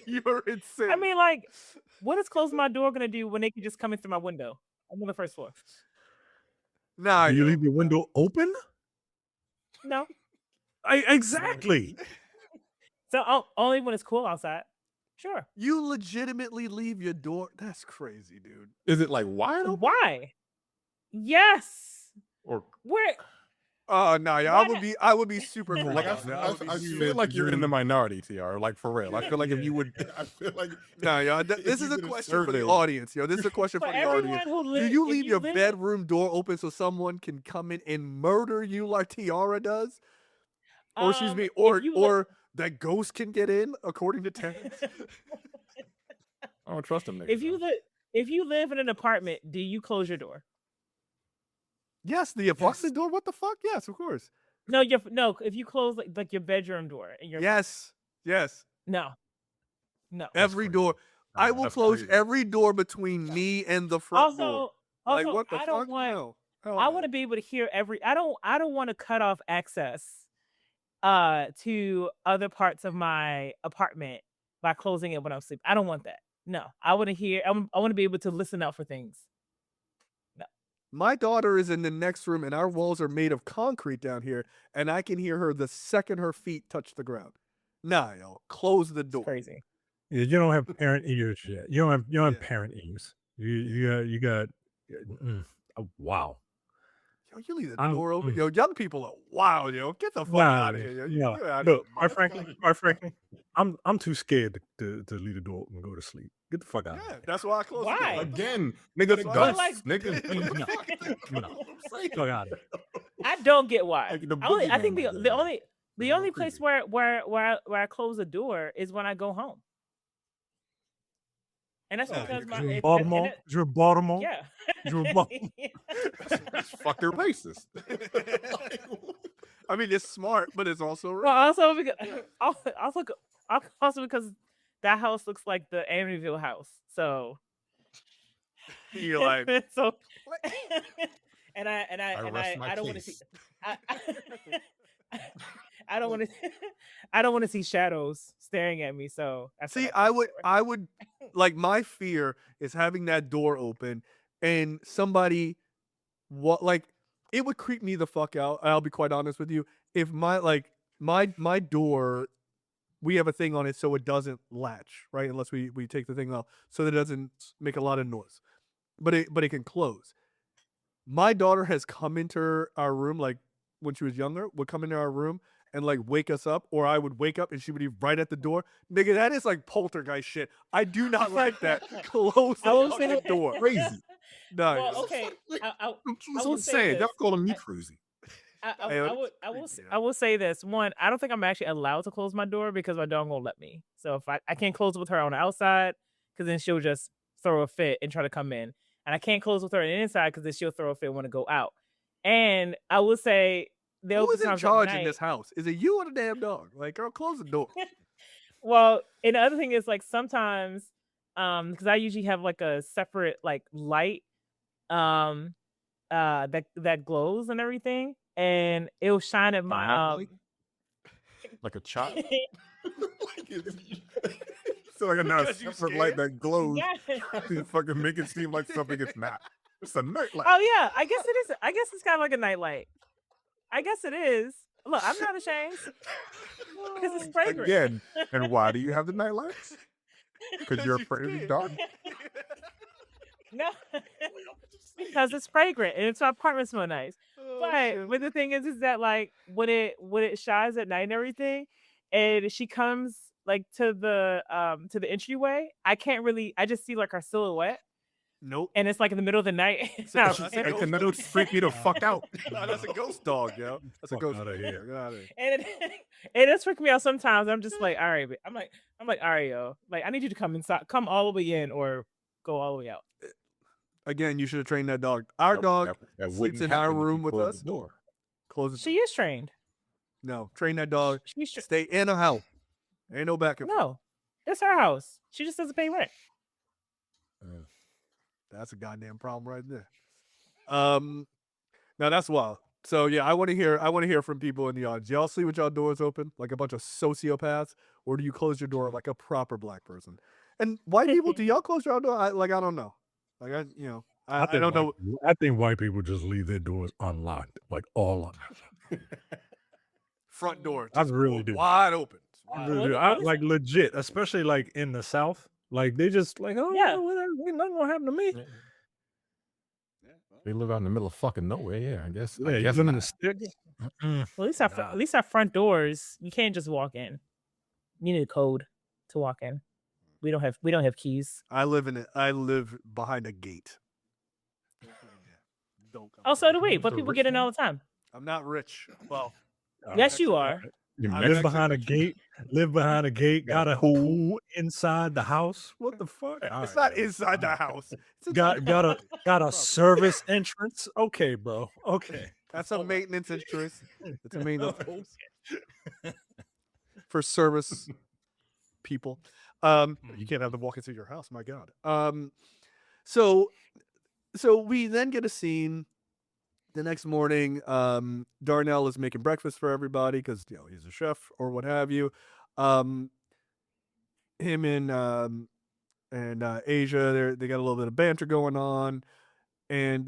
you're insane. I mean, like, what is closing my door gonna do when they can just come in through my window? I'm on the first floor. nah, Do you yo. leave your window open? No. Exactly. So only when it's cool outside. Sure. You legitimately leave your door. That's crazy, dude. Is it like wide open? Why? Yes. Or Where? Oh no, yeah, I would be super cool. like about that. I would be I super- feel like you're in the minority, TR. Like for real. I feel like if you would, I feel like No, yo, if this you is a did a question for the survey- audience, yo. This is a question For for the everyone audience. who Do lives, you leave your bedroom door open so someone can come in and murder you like Tiara does? Or excuse me, or that ghost can get in, according to Terrence? I don't trust them niggas. if you live in an apartment, do you close your door? Yes, the apartment door. What the fuck? Yes, of course. No, if you close like your bedroom door and your Yes, no. every crazy. door. I will That's close crazy. every door between me and the front door. Also, Like what the I fuck? don't want. No. Hell I no. want to be able to hear I don't want to cut off access to other parts of my apartment by closing it when I'm asleep. I don't want that. No, I want to hear. I want to be able to listen out for things. My daughter is in the next room, and our walls are made of concrete down here, and I can hear her the second her feet touch the ground. Nah, yo, close the door. Crazy. Yeah, you don't have parent ears yet. You don't have Yeah. parent ears. You got. Oh, wow. Yo, you leave the I'm- door open. Yo, young people are wild, yo. Get the fuck out of here. Yo. No. You're out of Look, your quite mind. frankly, I'm too scared to leave the door open and go to sleep. Get the fuck out. Yeah, that's why I close Why? the door. Again, nigga, the That's why- guts, Like- nigga. Fuck out. I don't get why. Like the I think boogeyman the was there. only place where I close the door is when I go home. And that's Oh, because my You're in it- Baltimore. and it- You're in Baltimore. yeah. You're in Baltimore. Fuck their racist. I mean, it's smart, but it's also Well, right. also because that house looks like the Amityville house. So You're like, so what? and I rest my don't want to see case. I don't want to I don't want to see shadows staring at me. So that's what See, I close the door. I would like my fear is having that door open and somebody like it would creep me the fuck out. I'll be quite honest with you. If my door, we have a thing on it so it doesn't latch, right? Unless we take the thing off so that it doesn't make a lot of noise. But it can close. My daughter has come into our room like when she was younger, would come into our room and like wake us up, or I would wake up and she would be right at the door. Nigga, that is like poltergeist shit. I do not like that. Close I will the say- fucking door. Crazy. No, Well, okay. I That's will what I'm say saying. this. Y'all calling me crazy. I will say this. One, I don't think I'm actually allowed to close my door because my dog won't let me. So if I can't close with her on the outside because then she'll just throw a fit and try to come in. And I can't close with her on the inside because then she'll throw a fit and want to go out. And I will say there'll who be is in times at charge in night- this house? Is it you or the damn dog? Like, girl, close the door. Well, and the other thing is like sometimes, because I usually have like a separate like light, that glows and everything, and it'll shine at my Light? Like a chop. So like a not Because you separate light scared? that glows Yeah. to fucking make it seem like something it's not. It's a night light. Oh yeah, I guess it is. I guess it's kind of like a nightlight. I guess it is. Look, I'm not ashamed because it's fragrant. Again, and why do you have the night lights? Because you're afraid of the dark? No, because it's fragrant and it's our apartment smell nice. But the thing is that like when it shines at night and everything, and she comes like to the entryway, I just see like her silhouette, Nope. and it's like in the middle of the night. So- She's like, and that'll freak me the fuck out. Nah, that's a ghost dog, yo. That's a Fuck ghost outta dog. here. Get outta here. And it does freak me out sometimes. I'm just like, all right, I'm like, all right, yo, like I need you to come inside, come all the way in, or go all the way out. Again, you should have trained that dog. Our dog That sleeps wouldn't in our happen if room you with closed us. the door. Close it. She is trained. No, train that dog. She's Stay in a house. Ain't no back and forth. no, it's her house. She just doesn't pay rent. That's a goddamn problem right there. Now that's wild. So yeah, I want to hear from people in the audience. Y'all sleep with y'all doors open like a bunch of sociopaths, or do you close your door like a proper black person? And white people, do y'all close your door? I don't know. Like I don't know. I think white people just leave their doors unlocked, like all unlocked. Front door. I just really do. Wide open. I Wide really open. do. I, like legit, especially like in the South. Like they just like, oh Yeah. yeah, whatever, ain't nothing gonna happen to me. They live out in the middle of fucking nowhere. Yeah, I guess. Yeah, I you guess live in not. the sticks. Well, Nah. at least our front doors, you can't just walk in. You need a code to walk in. We don't have keys. I live behind a gate. Don't come. Oh, so do we. The But people rich get in man? all the time. I'm not rich. Well, Yes, you are. You I Live Mexican? behind a gate. Live behind a gate. Got Got a a pool inside the house. What the fuck? it's not inside the house. It's inside Got the got a property. service entrance. Okay, bro. Okay. That's a maintenance insurance. It's a maintenance insurance for service people. You can't have them walk into your house. My God. So we then get a scene The next morning, Darnell is making breakfast for everybody because he's a chef or what have you. Him and Asia, they got a little bit of banter going on, and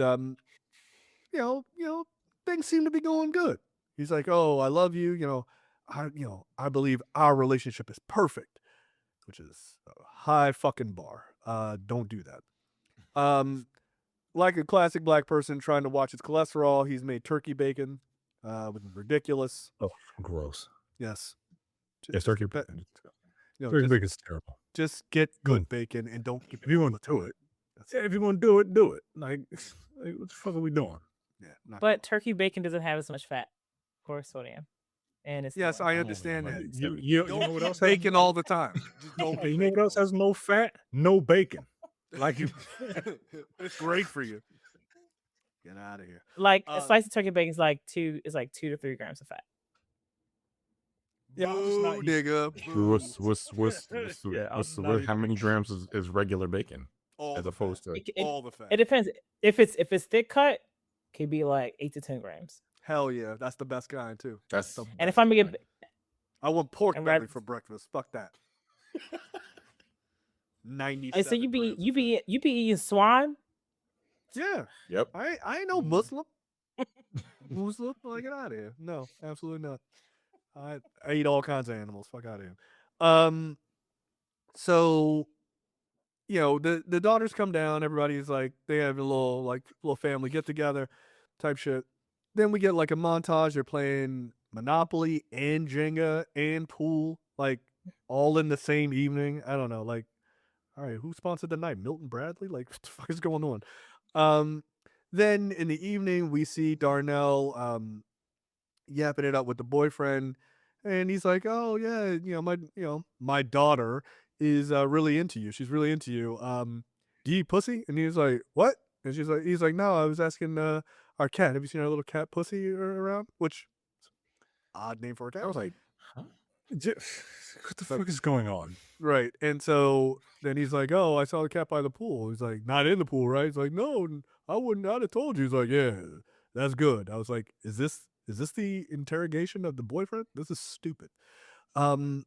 things seem to be going good. He's like, "Oh, I love you. I believe our relationship is perfect," which is a high fucking bar. Don't do that. Like a classic black person trying to watch his cholesterol, he's made turkey bacon, which is ridiculous. Oh, gross. Yes. Yes, turkey. Turkey bacon's terrible. Just get good bacon and don't give If you want to do it, if you want to do it, do it. Like what the fuck are we doing? Yeah. But turkey bacon doesn't have as much fat or sodium. And it's yes, I understand that. You know what else? Bacon all the time. You know what else has no fat? No bacon. Like you, it's great for you. Get out of here. Like a slice of turkey bacon is like 2 to 3 grams of fat. Yeah, Boo, nigga. How many grams is regular bacon all as opposed to all the fat? It depends. If it's thick cut, it could be like 8 to 10 grams. Hell yeah, that's the best kind too. And if I'm gonna get, I want pork belly for breakfast. Fuck that. 90. So you be eating swine? Yeah. Yep. I ain't no Muslim. Muslim? Like, get out of here. No, absolutely not. I eat all kinds of animals. Fuck out of here. So, the daughters come down. Everybody's like, they have a little family get together type shit. Then we get like a montage. They're playing Monopoly and Jenga and pool, like all in the same evening. I don't know. Like, all right, who sponsored the night? Milton Bradley? Like, what the fuck is going on? Then in the evening, we see Darnell yapping it up with the boyfriend, and he's like, "Oh yeah, my daughter is really into you. She's really into you. Do you eat pussy?" And he's like, "What?" And he's like, "No, I was asking our cat. Have you seen our little cat Pussy around?" Which odd name for a cat. I was like, huh? What the fuck is going on? Right. And so then he's like, "Oh, I saw the cat by the pool." He's like, "Not in the pool, right?" He's like, "No, I wouldn't. I'd have told you." He's like, "Yeah, that's good." I was like, Is this the interrogation of the boyfriend? This is stupid." Then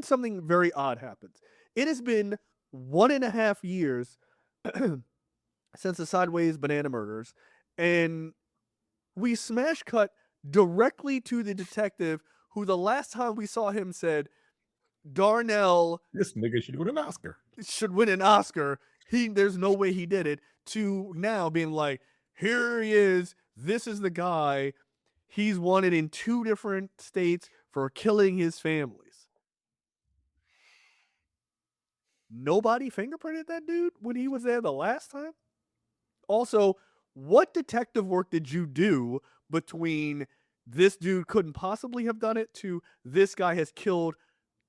something very odd happens. It has been 1.5 years since the Sideways Banana Murders, and we smash cut directly to the detective who the last time we saw him said, Darnell, this nigga should win an Oscar. There's no way he did it, to now being like, here he is. This is the guy. He's wanted in 2 different states for killing his families. Nobody fingerprinted that dude when he was there the last time? Also, what detective work did you do between this dude couldn't possibly have done it to this guy has killed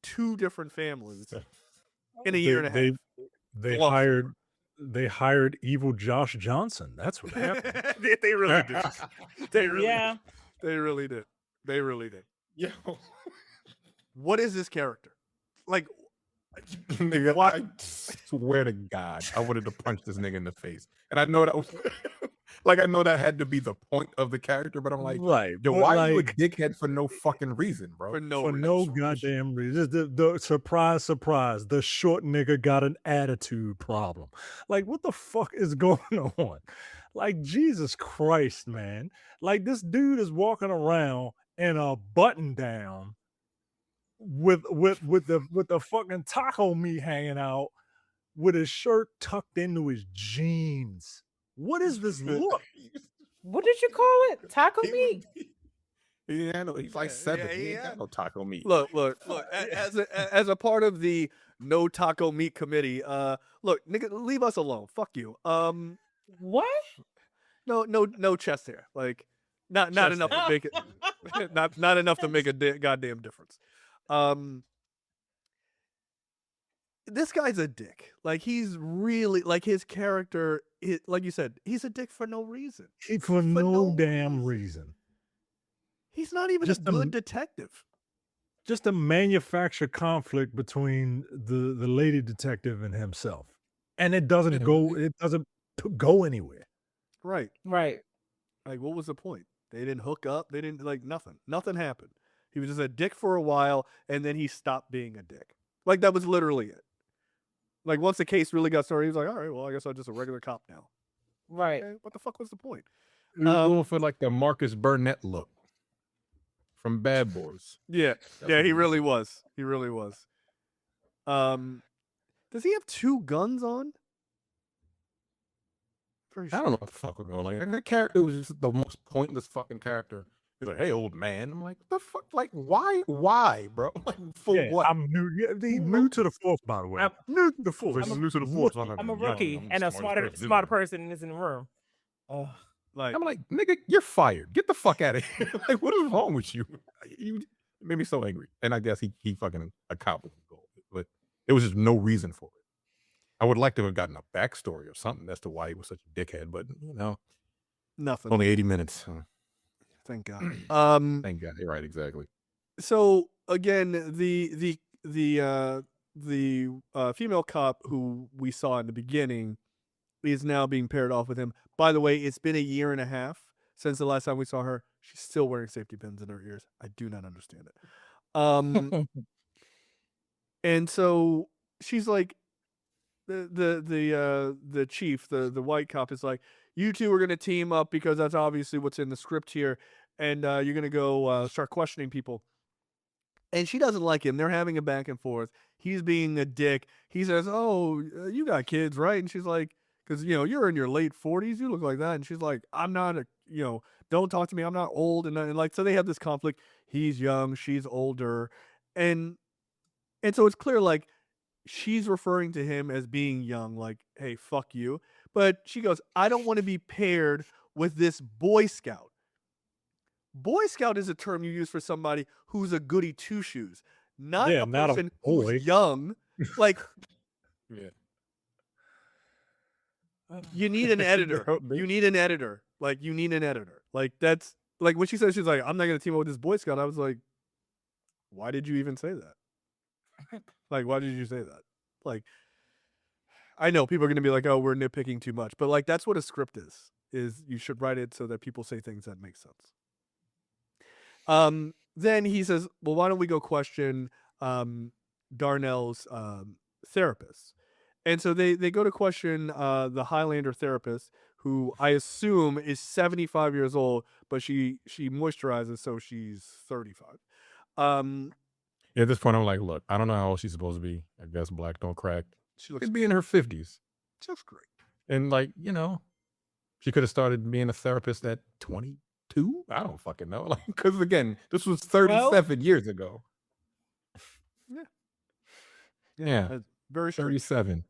2 different families in a year and a half? They hired evil Josh Johnson. That's what happened. They really did. They really did. Yo. What is this character? Like, nigga, I swear to God, I wanted to punch this nigga in the face. And I know that was like, I know that had to be the point of the character, but I'm like, right. Yo, why are you a dickhead for no fucking reason, bro? For no goddamn reason. The surprise, the short nigga got an attitude problem. Like, what the fuck is going on? Like, Jesus Christ, man. Like, this dude is walking around in a button down with the fucking taco meat hanging out, with his shirt tucked into his jeans. What is this look? What did you call it? Taco meat? Yeah, I know. He's like 7. He ain't got no taco meat. Look. As a part of the no taco meat committee, look, nigga, leave us alone. Fuck you. What? No chest hair. Like, not enough to make it. not enough to make a goddamn difference. This guy's a dick. Like, he's really, like, his character, like you said, he's a dick for no reason. For no damn reason. He's not even just a good detective. Just a manufactured conflict between the lady detective and himself. And it doesn't go anywhere. Right. Right. Like, what was the point? They didn't hook up. They didn't like nothing. Nothing happened. He was just a dick for a while, and then he stopped being a dick. Like that was literally it. Like once the case really got started, he was like, "All right, well, I guess I'm just a regular cop now." Right. Okay, what the fuck was the point? He was going for like the Marcus Burnett look from Bad Boys. Yeah, That's yeah, what he was. really was. He really was. Does he have 2 guns on? Pretty I sure. don't know what the fuck was going on. Like, that character was just the most pointless fucking character. He's like, "Hey, old man." I'm like, "The fuck? Like, why, bro? Like, for Yeah, what?" I'm new. Yeah, new to the force, by the way. I'm- New to the force. I'm new to the force. I'm a rookie and a smarter person is in the room. Like, I'm like, nigga, you're fired. Get the fuck out of here. Like, what is wrong with you? You it made me so angry. And I guess he fucking accomplished the goal. But there was just no reason for it. I would like to have gotten a backstory or something as to why he was such a dickhead, but nothing. only 80 minutes. Thank God. Thank God. You're right, exactly. So again, the female cop who we saw in the beginning is now being paired off with him. By the way, it's been 1.5 years since the last time we saw her. She's still wearing safety pins in her ears. I do not understand it. And so she's like, the chief, the white cop is like, you two are gonna team up because that's obviously what's in the script here, and you're gonna go start questioning people. And she doesn't like him. They're having a back and forth. He's being a dick. He says, "Oh, you got kids, right?" And she's like, "Because you're in your late 40s. You look like that." And she's like, "I'm not don't talk to me. I'm not old." And like, so they have this conflict. He's young. She's older, and so it's clear like she's referring to him as being young. Like, hey, fuck you. But she goes, "I don't want to be paired with this Boy Scout." Boy Scout is a term you use for somebody who's a goody two shoes, not Yeah, a not a person boy. who's young. Like, Yeah. you need an editor. Help me. You need an editor. Like, you need an editor. Like, that's like when she said she's like, "I'm not gonna team up with this Boy Scout." I was like, why did you even say that? Like, why did you say that? Like, I know people are gonna be like, "Oh, we're nitpicking too much," but like, that's what a script is. Is you should write it so that people say things that make sense. Then he says, "Well, why don't we go question Darnell's therapist?" And so they go to question the Highlander therapist, who I assume is 75 years old, but she moisturizes, so she's 35. Yeah, at this point, I'm like, look, I don't know how old she's supposed to be. I guess black don't crack. She looks She'd be in her 50s. just great. And like, she could have started being a therapist at 22. I don't fucking know. Like, because again, this was 37 years ago. Yeah. Yeah. That's very strange. 37.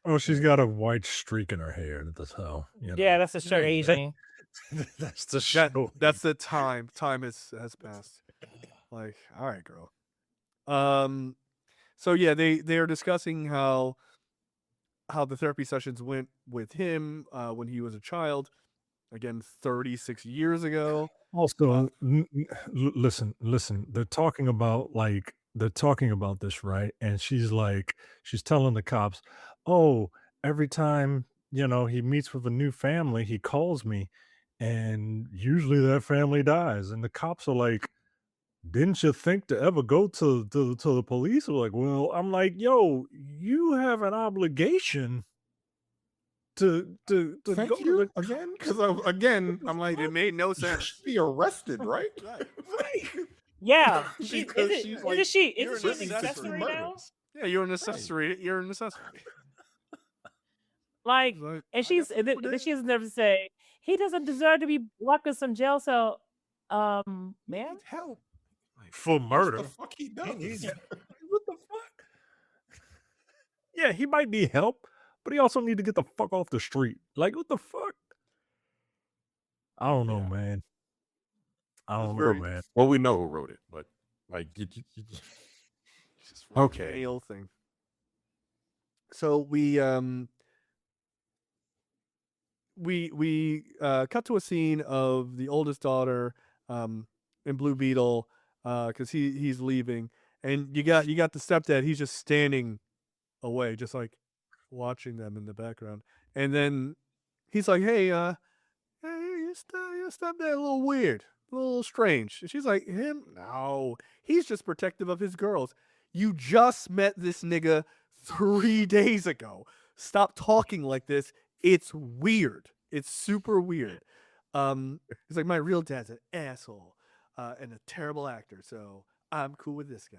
Oh, she's got a white streak in her hair. So Yeah, that's a short Yeah, aging. that's the show. That's the time. Time has passed. Like, all right, girl. So yeah, they are discussing how the therapy sessions went with him when he was a child. Again, 36 years ago. Also, listen. They're talking about this, right? And she's telling the cops, "Oh, every time he meets with a new family, he calls me, and usually that family dies." And the cops are like, "Didn't you think to ever go to the police?" Or like, well, I'm like, "Yo, you have an obligation to Thank go to you the again. Because again, I'm like, It made no sense. be arrested, right? right." Yeah. Because she's like, Isn't she you're an an accessory accessory now? Yeah, you're an accessory. You're an accessory. Like, Like, and then she has never say he doesn't deserve to be locked in some jail cell. Ma'am. Help. For murder. What the fuck he does? What the fuck? Yeah, he might need help, but he also need to get the fuck off the street. Like, what the fuck? I don't know, Yeah. man. I don't know, very- man. Well, we know who wrote it, but like, okay. Any old thing. So we cut to a scene of the oldest daughter in Blue Beetle because he's leaving, and you got the stepdad. He's just standing away, just like watching them in the background, and then he's like, hey, your stepdad a little weird, a little strange. And she's like, him? No, he's just protective of his girls. You just met this nigga 3 days ago. Stop talking like this. It's weird. It's super weird. He's like, my real dad's an asshole and a terrible actor, so I'm cool with this guy.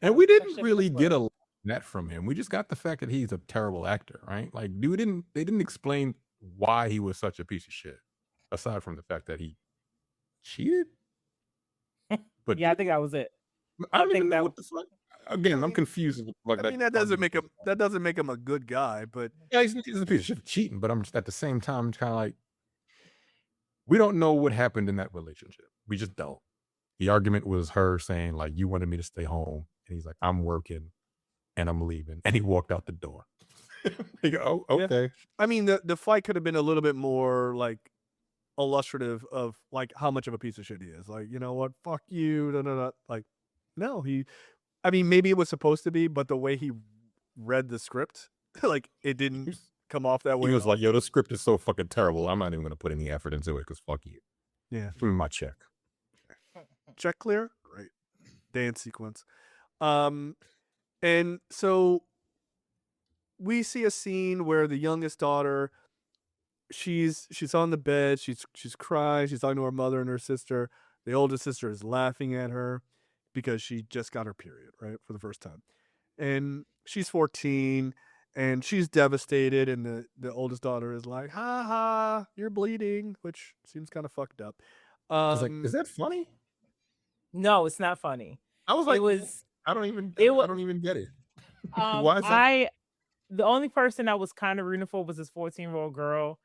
And we didn't really get a lot of that from him. We just got the fact that he's a terrible actor, right? Like, they didn't explain why he was such a piece of shit, aside from the fact that he cheated. But Yeah, I think that was it. I don't think even know that- what the fuck. Again, I'm confused. I mean, that doesn't make him a good guy, but Yeah, he's a piece of shit for cheating. But I'm just at the same time kind of like, we don't know what happened in that relationship. We just don't. The argument was her saying like, you wanted me to stay home, and he's like, I'm working and I'm leaving, and he walked out the door. Like, oh, okay. Yeah. I mean, the fight could have been a little bit more like illustrative of like how much of a piece of shit he is. Like, you know what? Fuck you. Da, da, da. Like, no, I mean, maybe it was supposed to be, but the way he read the script, like it didn't come off that way. He was like, yo, the script is so fucking terrible. I'm not even going to put any effort into it because fuck you. Yeah. Give me my check. Check clear? Great. Dance sequence. And so we see a scene where the youngest daughter, she's on the bed, she's crying, she's talking to her mother and her sister. The oldest sister is laughing at her because she just got her period, right, for the first time. And she's 14 and she's devastated, and the oldest daughter is like, ha ha, you're bleeding, which seems kind of fucked up. I was like, is that funny? No, it's not funny. I was like, I don't even get it. Why is that? The only person I was kind of rooting for was this 14-year-old girl,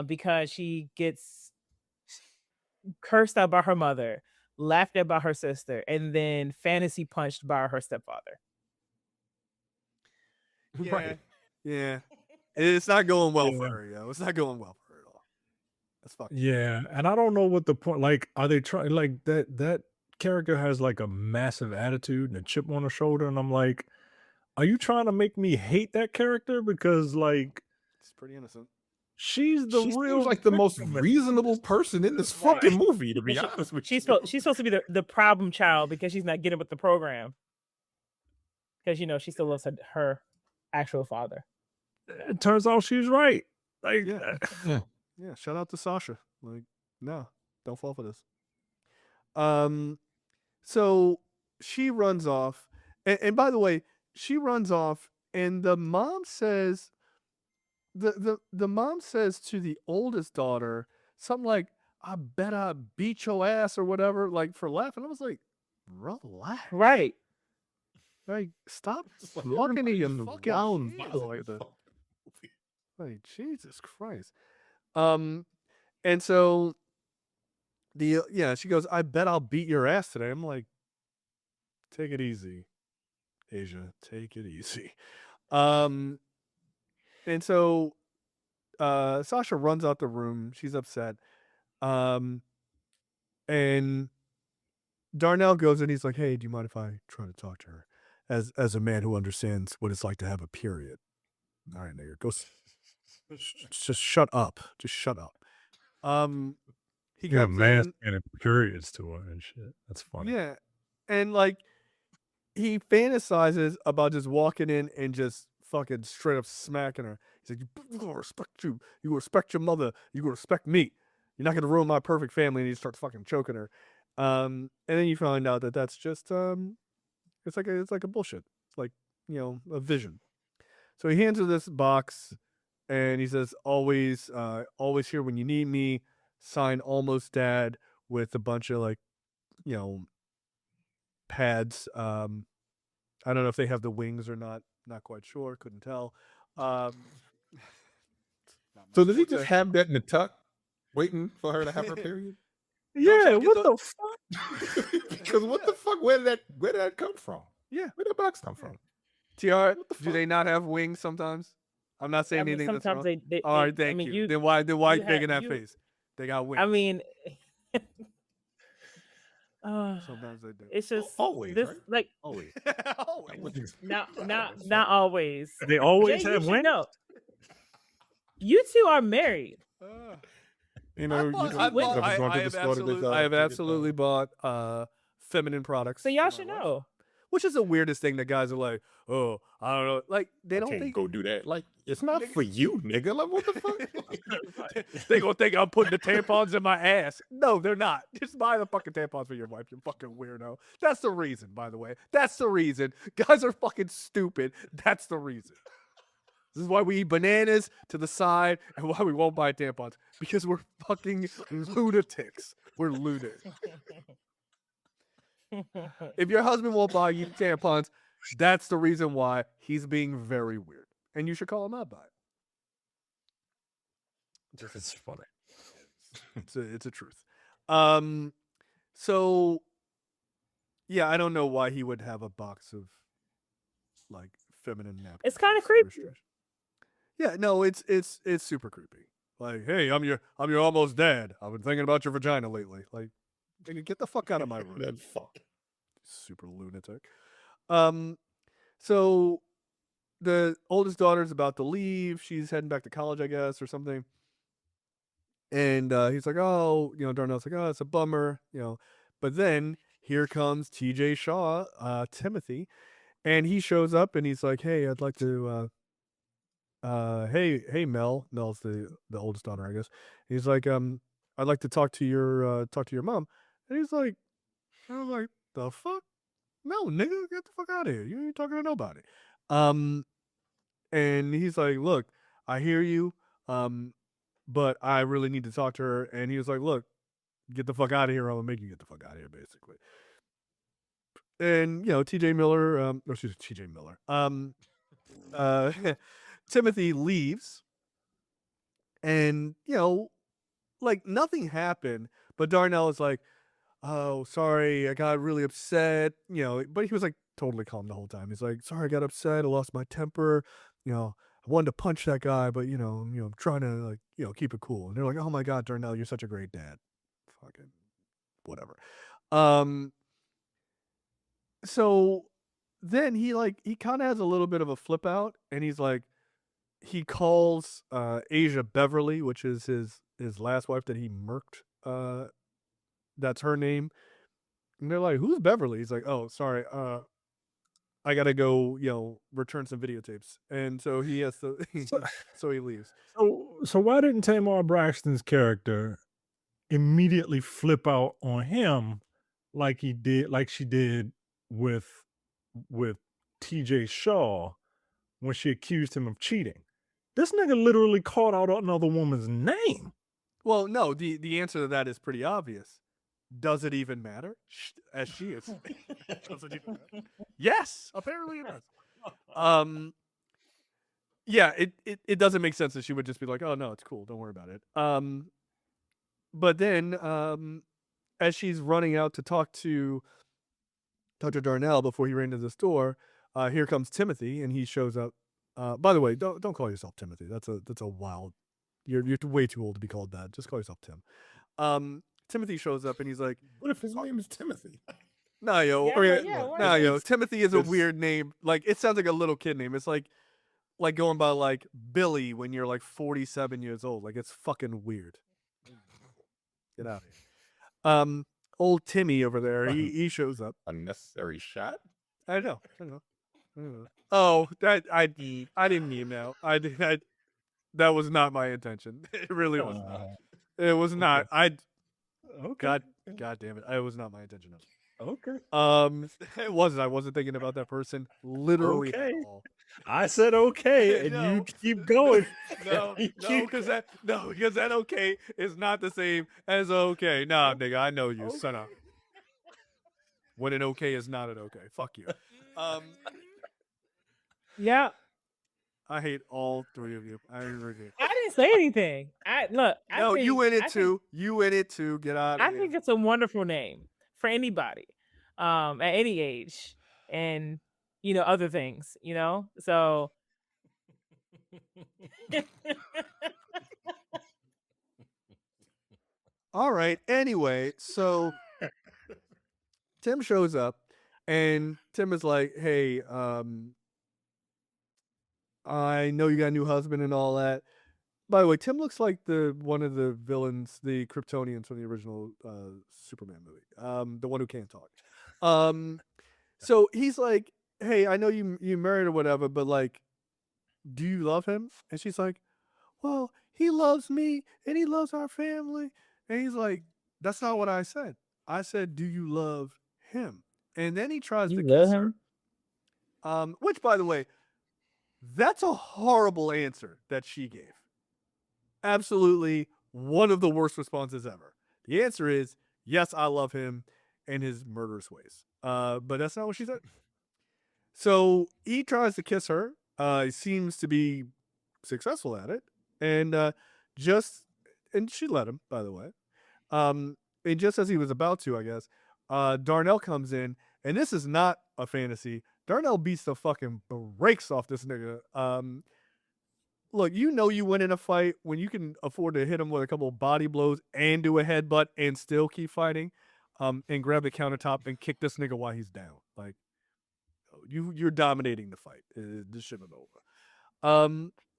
because she gets cursed out by her mother, laughed at by her sister, and then fantasy punched by her stepfather. Yeah. Right. Yeah. It's not going well for her, yo. It's not going well for her at all. That's fucking Yeah, and I don't know what the point. Like, are they trying? Like that character has like a massive attitude and a chip on her shoulder, and I'm like, are you trying to make me hate that character? Because like, it's pretty innocent. she's the She real seems like the most victim. reasonable person in this fucking movie, to be honest with you. She's supposed to be the problem child because she's not getting with the program. Because she still loves her actual father. It turns out she's right. Like, Yeah. Yeah, shout out to Sasha. Like, no, don't fall for this. So she runs off, and by the way, she runs off, and the mom says, the mom says to the oldest daughter something like, "I bet I beat your ass" or whatever, like for laughing. I was like, relax, Right. like stop Like, fucking everybody your in the fucking round kids violent like that. fucking movie. Like, Jesus Christ. And so she goes, I bet I'll beat your ass today. I'm like, take it easy, Asia. Take it easy. And so Sasha runs out the room. She's upset. And Darnell goes in. He's like, hey, do you mind if I try to talk to her? As a man who understands what it's like to have a period. All right, nigga, go. Just shut up. Just shut up. He yeah, comes man, in. and periods to her and shit. That's funny. Yeah. And like he fantasizes about just walking in and just fucking straight up smacking her. He's like, you gonna respect you. You gonna respect your mother. You gonna respect me. You're not gonna ruin my perfect family. And he starts fucking choking her. And then you find out that that's just it's like a bullshit. It's like, a vision. So he hands her this box and he says, always here when you need me. Sign Almost Dad, with a bunch of like, pads. I don't know if they have the wings or not. Not quite sure. Couldn't tell. So does he just have that in the tuck, waiting for her to have her period? Yeah, Don't you what get the fuck? Because what the fuck? Where did that come from? Yeah. Where did that box come from? TR, What the do fuck? they not have wings sometimes? I'm not saying I mean, anything that's sometimes wrong. they All right, thank you. Then why you making that face? They got wings. I mean, Sometimes they do. it's just Always, this right? like Always. Always. not always. They always Jay, you have should wings. know. You two are married. You know, I have absolutely bought feminine products. So y'all for should my wife. know. Which is the weirdest thing that guys are like, oh, I don't know. Like, they don't can't think. go do that. Like, it's not for you, nigga. Like, what the fuck? They gonna think I'm putting the tampons in my ass. No, they're not. Just buy the fucking tampons for your wife, you fucking weirdo. That's the reason, by the way. That's the reason. Guys are fucking stupid. That's the reason. This is why we eat bananas to the side and why we won't buy tampons. Because we're fucking lunatics. We're lunatics. If your husband won't buy you tampons, that's the reason why he's being very weird. And you should call him out by it. It's funny. It's a truth. So yeah, I don't know why he would have a box of like feminine napkins. It's kind of for creepy. restoration. Yeah, no, it's super creepy. Like, hey, I'm your almost dad. I've been thinking about your vagina lately. Like, nigga, get the fuck out of my room. That fuck. Super lunatic. So the oldest daughter's about to leave. She's heading back to college, I guess, or something. And he's like, oh, Darnell's like, oh, it's a bummer, But then here comes T.J. Shaw, Timothy, and he shows up and he's like, hey, I'd like to, hey, Mel. Mel's the oldest daughter, I guess. He's like, I'd like to talk to your mom. And he's like, I was like, the fuck? No, nigga, get the fuck out of here. You ain't talking to nobody. And he's like, look, I hear you, but I really need to talk to her. And he was like, look, get the fuck out of here. I'm gonna make you get the fuck out of here, basically. And TJ Miller, TJ Miller. Timothy leaves, and like nothing happened. But Darnell is like, oh, sorry, I got really upset. But he was like totally calm the whole time. He's like, sorry, I got upset. I lost my temper. I wanted to punch that guy, but I'm trying to keep it cool. And they're like, oh my God, Darnell, you're such a great dad. Fucking whatever. So then he kind of has a little bit of a flip out, and he's like, he calls Asia Beverly, which is his last wife that he murked. That's her name. And they're like, who's Beverly? He's like, oh, sorry. I gotta go, return some videotapes. And so he has to, so he leaves. So why didn't Tamar Braxton's character immediately flip out on him like she did with TJ Shaw when she accused him of cheating? This nigga literally called out another woman's name. Well, no, the answer to that is pretty obvious. Does it even matter? As she is. Does it even matter? Yes, apparently it does. Yeah, it doesn't make sense that she would just be like, oh no, it's cool, don't worry about it. But then as she's running out to talk to Dr. Darnell before he ran to the store, here comes Timothy, and he shows up. By the way, don't call yourself Timothy. That's a wild. You're way too old to be called that. Just call yourself Tim. Timothy shows up and he's like, what if his name is Timothy? Nah, yo. Timothy is a weird name. Like, it sounds like a little kid name. It's like going by like Billy when you're like 47 years old. Like, it's fucking weird. Get out of here. Old Timmy over there, he shows up. Unnecessary shot? I know. Oh, that I didn't mean that. That was not my intention. It really was not. It was not. Okay. God damn it. It was not my intention. Okay. It wasn't. I wasn't thinking about that person literally at all. I said okay, and No. you keep going. Because that okay is not the same as okay. Nah, nigga, I know you, son of. When an okay is not an okay. Fuck you. Yeah. I hate all three of you. I didn't say anything. You in it too. You in it too. Get out of here. I think it's a wonderful name for anybody, at any age, and other things. So. All right. Anyway, so Tim shows up, and Tim is like, "Hey, I know you got a new husband and all that. By the way, Tim looks like one of the villains, the Kryptonians from the original Superman movie. The one who can't talk. So he's like, "Hey, I know you married or whatever, but like, do you love him?" And she's like, "Well, he loves me and he loves our family." And he's like, "That's not what I said. I said, do you love him?" And then he tries You to love kiss him? her. Which, by the way, that's a horrible answer that she gave. Absolutely one of the worst responses ever. The answer is, yes, I love him and his murderous ways. But that's not what she said. So he tries to kiss her. He seems to be successful at it. And she let him, by the way. And just as he was about to, I guess, Darnell comes in, and this is not a fantasy. Darnell beats the fucking brakes off this nigga. Look, you win in a fight when you can afford to hit him with a couple of body blows and do a headbutt and still keep fighting, and grab the countertop and kick this nigga while he's down. Like, you're dominating the fight. This shit is over.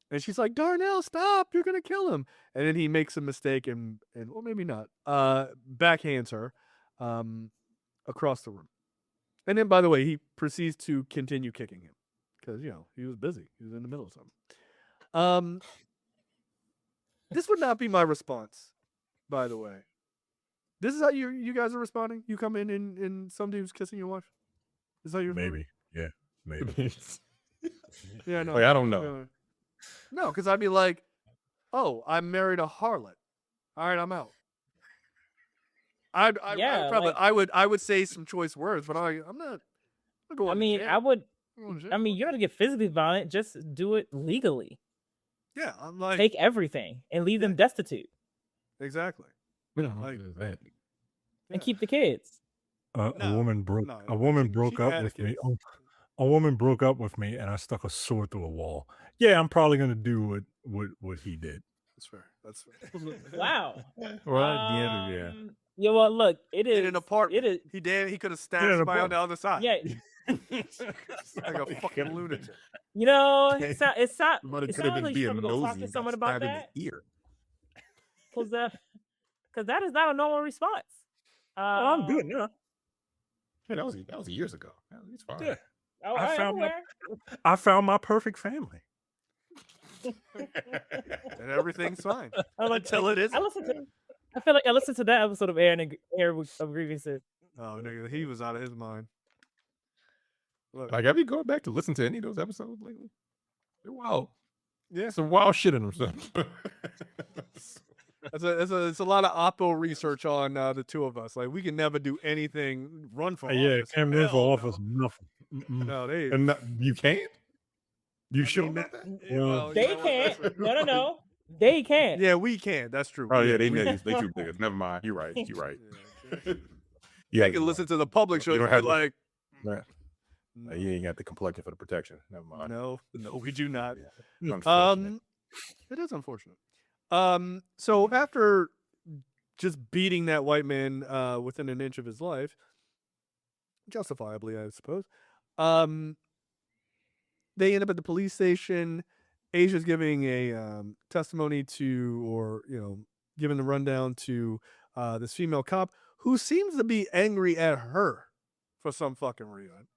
And she's like, "Darnell, stop! You're gonna kill him." And then he makes a mistake and well, maybe not. Backhands her, across the room. And then, by the way, he proceeds to continue kicking him because he was busy. He was in the middle of something. This would not be my response, by the way. This is how you guys are responding. You come in and some dude's kissing your wife. Is that your Maybe. Yeah. Maybe. Yeah, no. Like, I don't know. No, because I'd be like, "Oh, I married a harlot. All right, I'm out." I would say some choice words, but I'm not going. I mean, to jail. you're gonna get physically violent. Just do it legally. Yeah, I'm like, Take everything and leave them destitute exactly. Like, and keep the kids. A woman broke she up had with me. kids. A woman broke up with me, and I stuck a sword through a wall. Yeah, I'm probably gonna do what he did. That's fair. That's fair. Wow. Yeah. Yeah. Well, look, it is In an apartment. It is. He could have stabbed somebody on the other side. Yeah. Like a fucking lunatic. It sounds Could have like been you being should go talk nosy to and someone got about stabbed in that. the ear. Because that is not a normal response. I'm good now. Yeah, that was years ago. It's fine. Yeah. Oh, I found my perfect family. And everything's fine. Until it isn't. I feel like I listened to that episode of Air of Grievances. Oh, nigga, he was out of his mind. Look, Like, have you gone back to listen to any of those episodes lately? They're wild. yeah, Some wild shit in them. So. it's a lot of oppo research on the two of us. Like, we can never do anything. Run for Yeah, office. can't run for Hell office. Nothing. No, they. And you can't? You I sure? mean, about that? Well, They can't. No. They can't. Yeah, we can. That's true. Oh, yeah, they we- too big. Never mind. You're right. Yeah. Yeah, You can listen to the public shows. You don't And have be to- like, Right. You ain't got the complexion for the protection. Never mind. no, we do not. It's unfortunate. It is unfortunate. So after just beating that white man within an inch of his life, justifiably, I suppose, they end up at the police station. Asia's giving a testimony to, or giving the rundown to this female cop who seems to be angry at her for some fucking reason,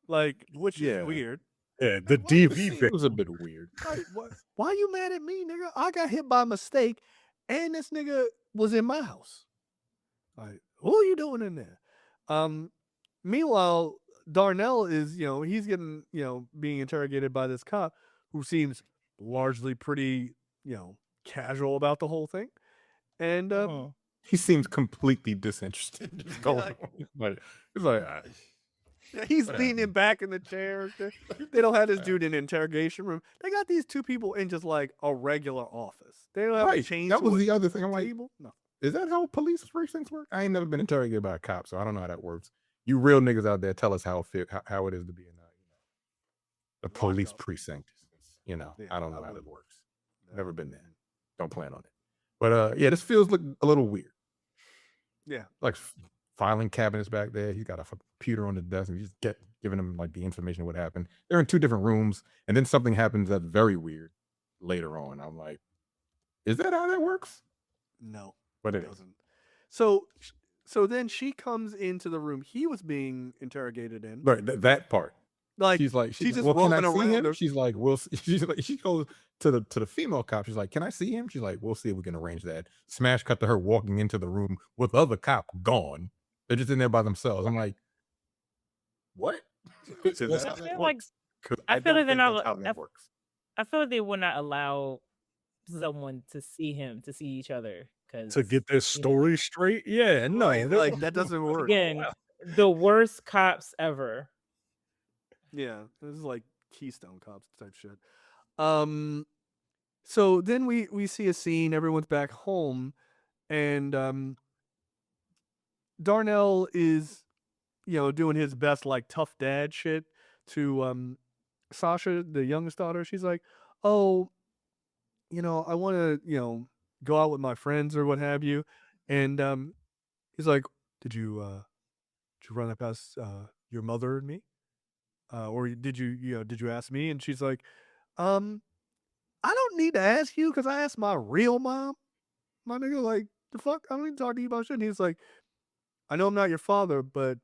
like, which Yeah. is weird. Yeah, the DV It victim. was a bit weird. Like, why you mad at me, nigga? I got hit by mistake, and this nigga was in my house. Like, what are you doing in there? Meanwhile, Darnell is, he's getting, being interrogated by this cop who seems largely pretty, casual about the whole thing. And He seems completely disinterested. Just going like- on. Like, it's like, he's Whatever. leaning back in the chair. They don't have this dude in an interrogation room. They got these two people in just like a regular office. They don't have a right. change. That was the other thing. I'm like, table. No. is that how police precincts work? I ain't never been interrogated by a cop, so I don't know how that works. You real niggas out there, tell us how it is to be in a police precinct. Yeah, I don't know how wouldn't. that works. Never been there. Don't plan on it. But yeah, this feels a little weird. Yeah. Like filing cabinets back there. He's got a computer on the desk, and you just giving him like the information of what happened. They're in two different rooms, and then something happens that's very weird later on. I'm like, Is that how that works? No, But it it is. doesn't. So then she comes into the room he was being interrogated in. Right, that part. Like She's like, she's just well, can I roaming see around. him? She's like, well, she's like, she goes to the female cop. She's like, can I see him? She's like, we'll see if we can arrange that. Smash cut to her walking into the room with the other cop gone. They're just in there by themselves. I'm like, what? Is I that how that feel like works? 'Cause I I feel don't like they're think not. that's how that works. I feel like they would not allow someone to see each other because To get this story straight, yeah, no, Right, like that doesn't work. again, the worst cops ever. Yeah, this is like Keystone Cops type shit. So then we see a scene. Everyone's back home, and Darnell is, doing his best like tough dad shit to Sasha, the youngest daughter. She's like, "Oh, I want to, go out with my friends or what have you," and he's like, "Did you run that past your mother and me, or did you ask me?" And she's like, "I don't need to ask you because I asked my real mom, my nigga. Like the fuck, I don't need to talk to you about shit." And he's like, "I know I'm not your father, but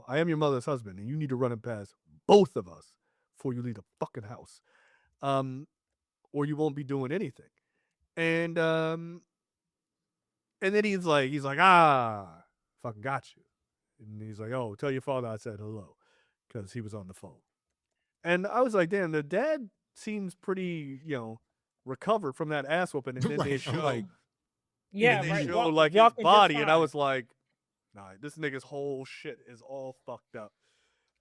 I am your mother's husband, and you need to run it past both of us before you leave the fucking house, or you won't be doing anything." And then he's like, "Ah, fucking got you." And he's like, "Oh, tell your father I said hello," because he was on the phone. And I was like, "Damn, the dad seems pretty, recovered from that ass whooping." And then they Right, show, I'm like, Yeah, and they right. show like his walking just body, and I fine. was like, "Nah, this nigga's whole shit is all fucked up.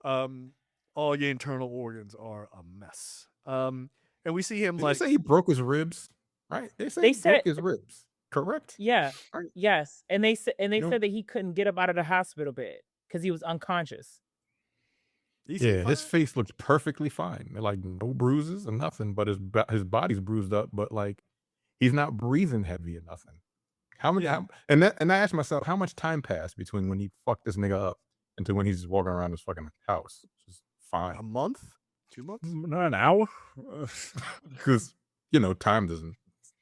All your internal organs are a mess." And we see him did you like, say he broke his ribs? Right? They say They he broke said, his ribs. Correct? yeah, Right. yes, and they said You know? that he couldn't get up out of the hospital bed because he was unconscious. he seemed Yeah, his fine. face looks perfectly fine. Like no bruises or nothing, but his body's bruised up, but like he's not breathing heavy or nothing. How many? Yeah. And I asked myself, how much time passed between when he fucked this nigga up until when he's just walking around his fucking house? Just A fine, month, 2 months. not an hour. because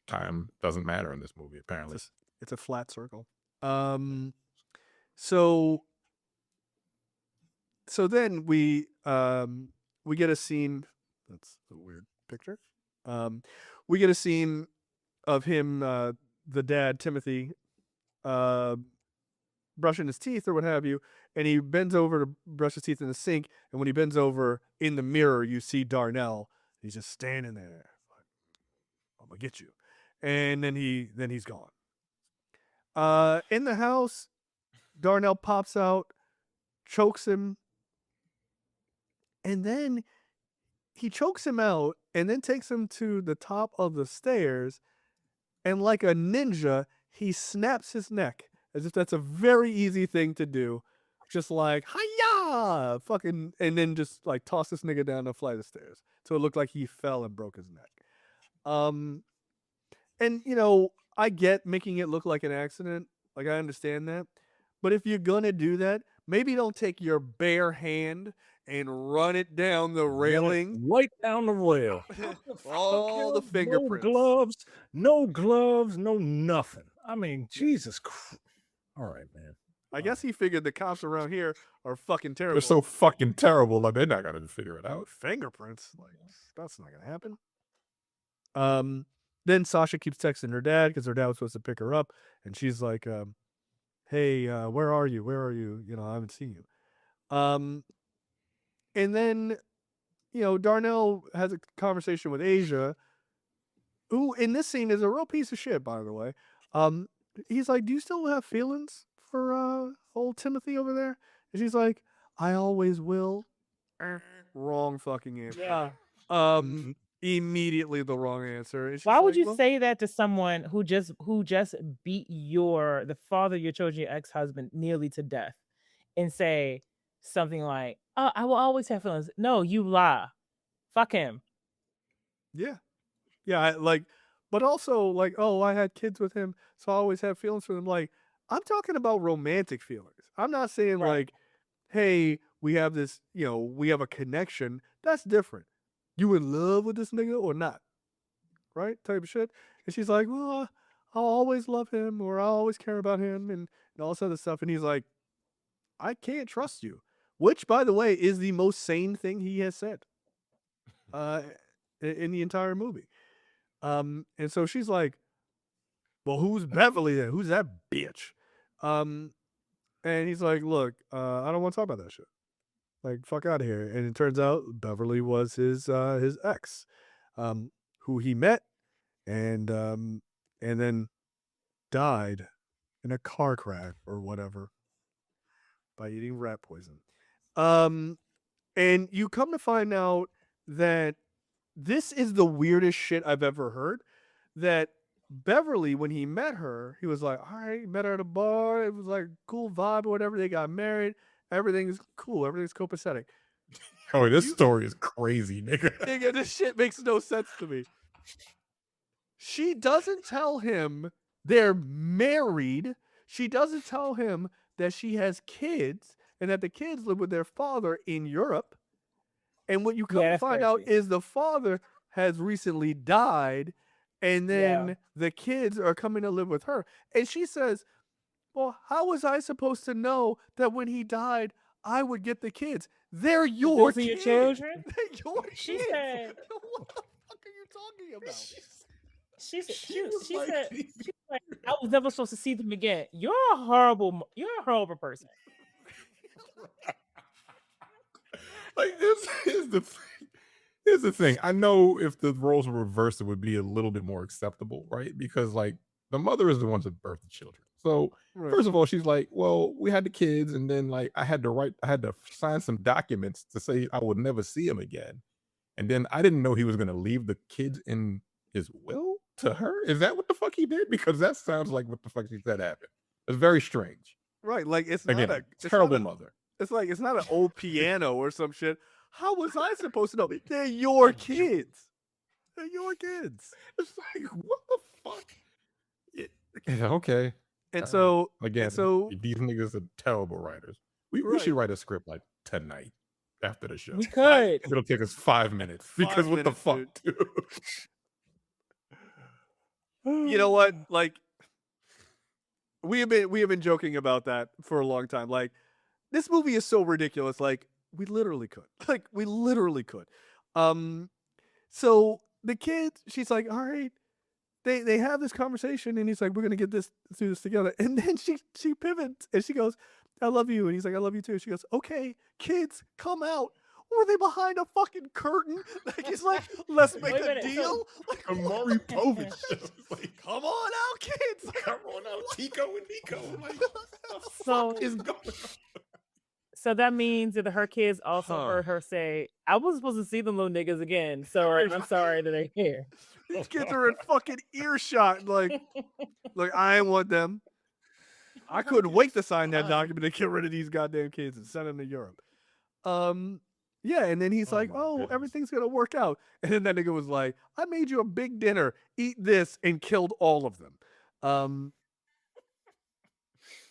time doesn't matter in this movie apparently. It's a flat circle. So then we get a scene. That's a weird picture. We get a scene of him, the dad Timothy, brushing his teeth or what have you, and he bends over to brush his teeth in the sink. And when he bends over in the mirror, you see Darnell. He's just standing there. Like, "I'm gonna get you," and then he's gone. In the house, Darnell pops out, chokes him, and then he chokes him out and then takes him to the top of the stairs, and like a ninja, he snaps his neck as if that's a very easy thing to do. Just like, hiya! Fucking, and then just like toss this nigga down a flight of stairs. So it looked like he fell and broke his neck. And I get making it look like an accident. Like, I understand that. But if you're gonna do that, maybe don't take your bare hand and run it down the railing. Right down the rail. All the fingerprints. No gloves, no nothing. I mean, Jesus Christ. All right, man. I guess he figured the cops around here are fucking terrible. They're so fucking terrible, like they're not gonna figure it out. Fingerprints, like that's not gonna happen. Then Sasha keeps texting her dad because her dad was supposed to pick her up, and she's like, "Hey, where are you? Where are you? I haven't seen you." And then Darnell has a conversation with Asia, who in this scene is a real piece of shit, by the way. He's like, "Do you still have feelings for old Timothy over there?" And she's like, "I always will." Wrong fucking answer. Yeah. Immediately the wrong answer. And she's Why would like, you "Well, say that to someone who just beat the father of your children, your ex-husband, nearly to death, and say something like, "Oh, I will always have feelings." No, you lie. Fuck him. Yeah, but also like, "Oh, I had kids with him, so I always have feelings for them." Like, I'm talking about romantic feelings. I'm not saying Right. like, "Hey, we have this, we have a connection." That's different. You in love with this nigga or not? Right? Type of shit. And she's like, well, I'll always love him, or I'll always care about him, and all this other stuff. And he's like, I can't trust you. Which, by the way, is the most sane thing he has said in the entire movie. And so she's like, well, who's Beverly then? Who's that bitch? And he's like, look, I don't want to talk about that shit. Like, fuck out of here. And it turns out Beverly was his ex, who he met and then died in a car crash or whatever by eating rat poison. And you come to find out that this is the weirdest shit I've ever heard. That Beverly, when he met her, he was like, all right, met her at a bar. It was like cool vibe or whatever. They got married. Everything's cool. Everything's copacetic. Oh, this story is crazy, nigga. Nigga, this shit makes no sense to me. She doesn't tell him they're married. She doesn't tell him that she has kids and that the kids live with their father in Europe. And what you come to find out is the father has recently died, and then the kids are coming to live with her. And she says, well, how was I supposed to know that when he died, I would get the kids? They're your kids. Your children? They're your She kids. said, what the fuck are you talking about? She said, I was never supposed to see them again. You're a horrible person. Like, here's the thing. I know if the roles were reversed, it would be a little bit more acceptable, right? Because like the mother is the one that birthed the children. So first of all, she's like, well, we had the kids, and then like I had to sign some documents to say I would never see him again. And then I didn't know he was gonna leave the kids in his will to her. Is that what the fuck he did? Because that sounds like what the fuck she said happened. It's very strange. Right, like it's Again, not a terrible mother. It's like it's not an old piano or some shit. How was I supposed to know? They're your kids. They're your kids. It's like, what the fuck? Yeah, okay. And so again, so these niggas are terrible writers. We should write a script like tonight after the show. We could. It'll take us 5 minutes because what the fuck, dude? You know what? Like we have been joking about that for a long time. Like this movie is so ridiculous. Like we literally could. Like we literally could. So the kids, she's like, all right. They have this conversation and he's like, we're gonna get through this together. And then she pivots and she goes, I love you. And he's like, I love you too. She goes, okay, kids, come out. Were they behind a fucking curtain? Like he's like, let's make a deal. Like Amari Povich. Like, come on out, kids. Like, come on out, Tico and Nico. Like, what the So fuck is going on? So that means that her kids also heard her say, I was supposed to see them little niggas again. So I'm sorry that they're here. These kids are in fucking earshot. Like, look, I ain't want them. I couldn't wait to sign that document to get rid of these goddamn kids and send them to Europe. Yeah, and then he's like, oh, everything's gonna work out. And then that nigga was like, I made you a big dinner, eat this, and killed all of them.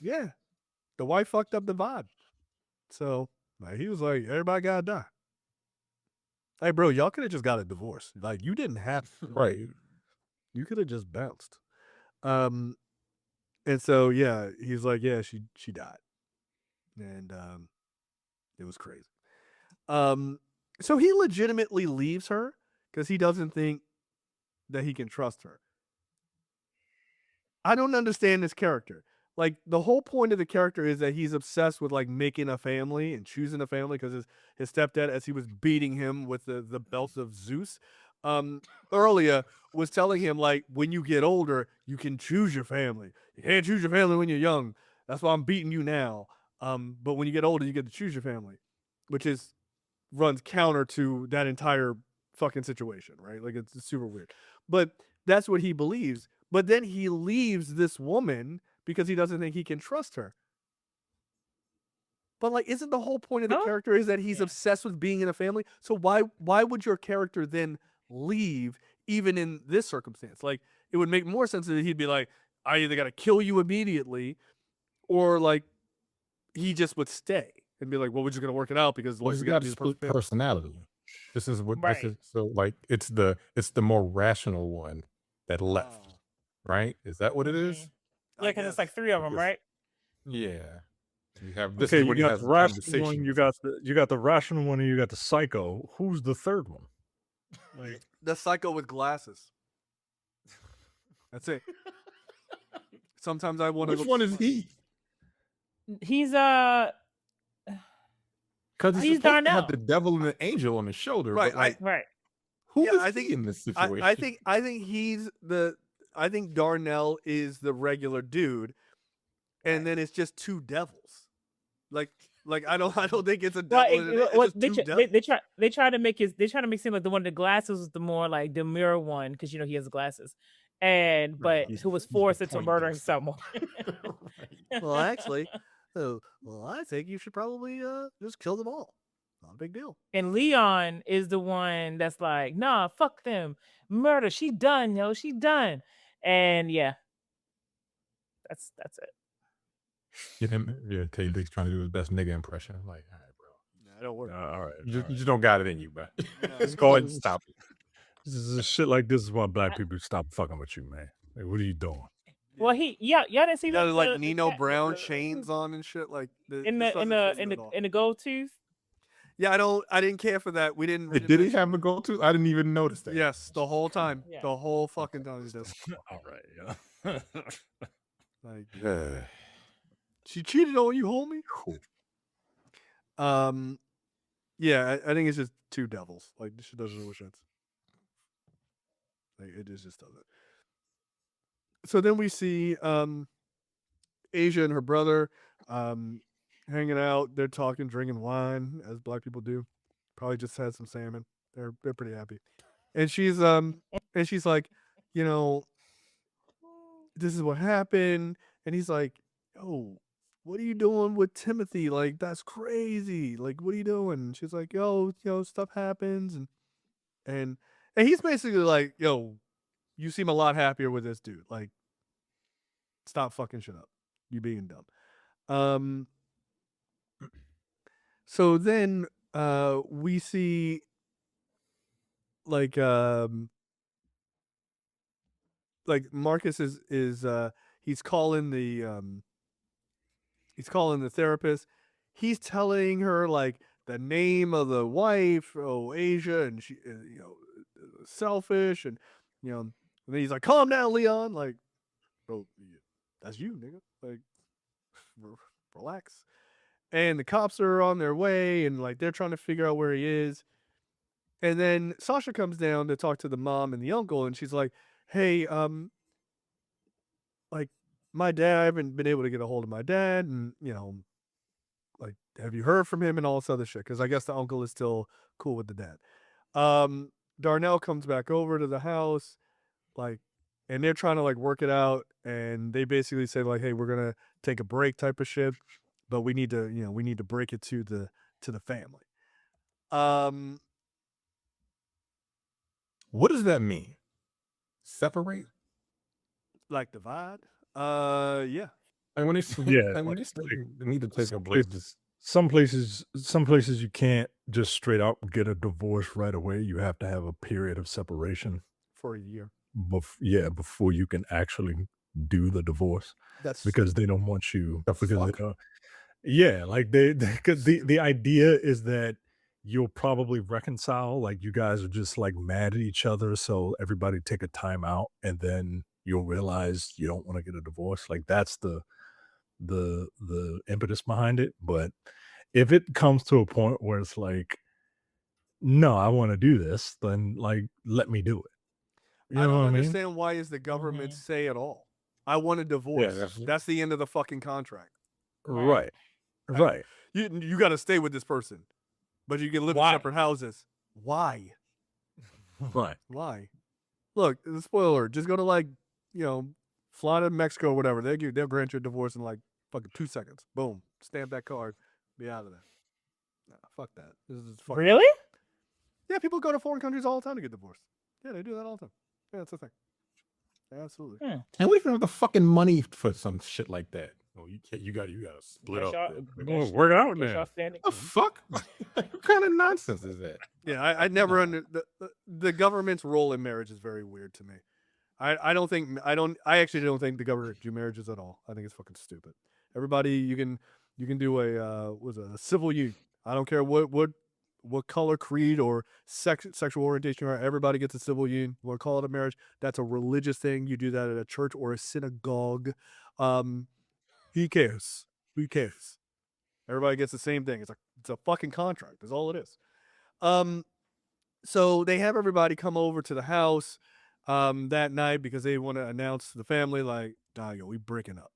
Yeah. The wife fucked up the vibe. So like he was like, everybody gotta die. Hey bro, y'all could have just got a divorce. Like you didn't have to. Right. You could have just bounced. And so yeah, he's like, yeah, she died. And it was crazy. So he legitimately leaves her because he doesn't think that he can trust her. I don't understand this character. Like the whole point of the character is that he's obsessed with like making a family and choosing a family because his stepdad, as he was beating him with the belt of Zeus, earlier was telling him like when you get older you can choose your family. You can't choose your family when you're young. That's why I'm beating you now. But when you get older you get to choose your family, which runs counter to that entire fucking situation, right? Like it's super weird. But that's what he believes. But then he leaves this woman because he doesn't think he can trust her. But like, isn't the whole point of the character is that he's obsessed with being in a family? So why would your character then leave even in this circumstance? Like, it would make more sense that he'd be like, I either got to kill you immediately, or like he just would stay and be like, well, we're just gonna work it out because he's got a split personality. This is what this is. So like, it's the more rational one that left, right? Is that what it is? Yeah, because it's like 3 of them, right? Yeah. You have this Okay, is you when he got has the the rational conversation. one, you with got the rational one, and you got the psycho. Who's the third one? Like, The psycho with glasses. That's it. Sometimes I want to. Which one is he? He's Because he's He's supposed to have Darnell. the devil and the angel on his shoulder, Right, but like, right. who Yeah, is I he think- in this situation? I think he's the. I think Darnell is the regular dude, and then it's just 2 devils. Like I don't think it's a devil. It's just 2 devils. They try to make it seem like the one with the glasses was the more like demure one because he has glasses, but who was forced into murdering someone. Well, actually, I think you should probably just kill them all. Not a big deal. And Leon is the one that's like, nah, fuck them, murder. She done, yo, she done, and yeah, that's it. Taye Diggs trying to do his best nigga impression. I'm like, all right, bro. Nah, don't worry. all right, You just don't got it in you, bro. No, Just go ahead and stop it. this is shit like this is why black people stop fucking with you, man. Like, what are you doing? Well, y'all didn't see You got that like Nino Brown chains on and shit like in the gold tooth. Yeah, I didn't care for that. We didn't. Did he have a gold tooth? I didn't even notice that. Yes, the whole time. Yeah. The whole fucking time he does. All right, yeah. Like Yeah. she cheated on you, homie. Yeah, I think it's just 2 devils. Like this shit doesn't make sense. Like it just doesn't. So then we see Asia and her brother hanging out. They're talking, drinking wine, as black people do. Probably just had some salmon. They're pretty happy. And she's like, you know, this is what happened. And he's like, yo, what are you doing with Timothy? Like, that's crazy. Like, what are you doing? And she's like, yo, stuff happens. And he's basically like, yo, you seem a lot happier with this dude. Like, stop fucking shit up. You being dumb. So then we see like Marcus is he's calling the therapist. He's telling her like the name of the wife, Asia, and she selfish, and and then he's like, calm down, Leon, like, bro, that's you, nigga, like, relax. And the cops are on their way, and like they're trying to figure out where he is. And then Sasha comes down to talk to the mom and the uncle, and she's like, hey, like, my dad, I haven't been able to get a hold of my dad, and like, have you heard from him and all this other shit? Because I guess the uncle is still cool with the dad. Darnell comes back over to the house, like, and they're trying to like work it out, and they basically say like, hey, we're gonna take a break type of shit, but we need to break it to the family. What does that mean? Separate? Like divide? Yeah. Like when they need to take a break. Some places you can't just straight out get a divorce right away. You have to have a period of separation For a year. Before you can actually do the divorce. That's Because they don't want you. The Because fuck? they don't. Yeah, like because the idea is that you'll probably reconcile. Like you guys are just like mad at each other, so everybody take a time out, and then you'll realize you don't want to get a divorce. Like that's the impetus behind it. But if it comes to a point where it's like, no, I want to do this, then like let me do it. You I know don't what I mean? understand why is the government say it all. I want a divorce. That's the end of the fucking contract. Right. Right. You got to stay with this person, but you can live in separate houses. Why? Right. Why? Look, the spoiler. Just go to like, fly to Mexico or whatever. They'll grant you a divorce in like fucking 2 seconds. Boom. Stamp that card. Be out of there. Nah, fuck that. This is fucking. Really? Yeah, people go to foreign countries all the time to get divorced. Yeah, they do that all the time. Yeah, that's the thing. Absolutely. And we even have the fucking money for some shit like that. Oh, you got to split up. Work it out now. The fuck? What kind of nonsense is that? Yeah, I never the government's role in marriage is very weird to me. I actually don't think the government should do marriages at all. I think it's fucking stupid. Everybody, you can do a civil union. I don't care what color, creed, or sexual orientation you are. Everybody gets a civil union. You want to call it a marriage? That's a religious thing. You do that at a church or a synagogue. Who cares? Who cares? Everybody gets the same thing. It's a fucking contract. That's all it is. So they have everybody come over to the house that night because they want to announce to the family, like, yo, we breaking up.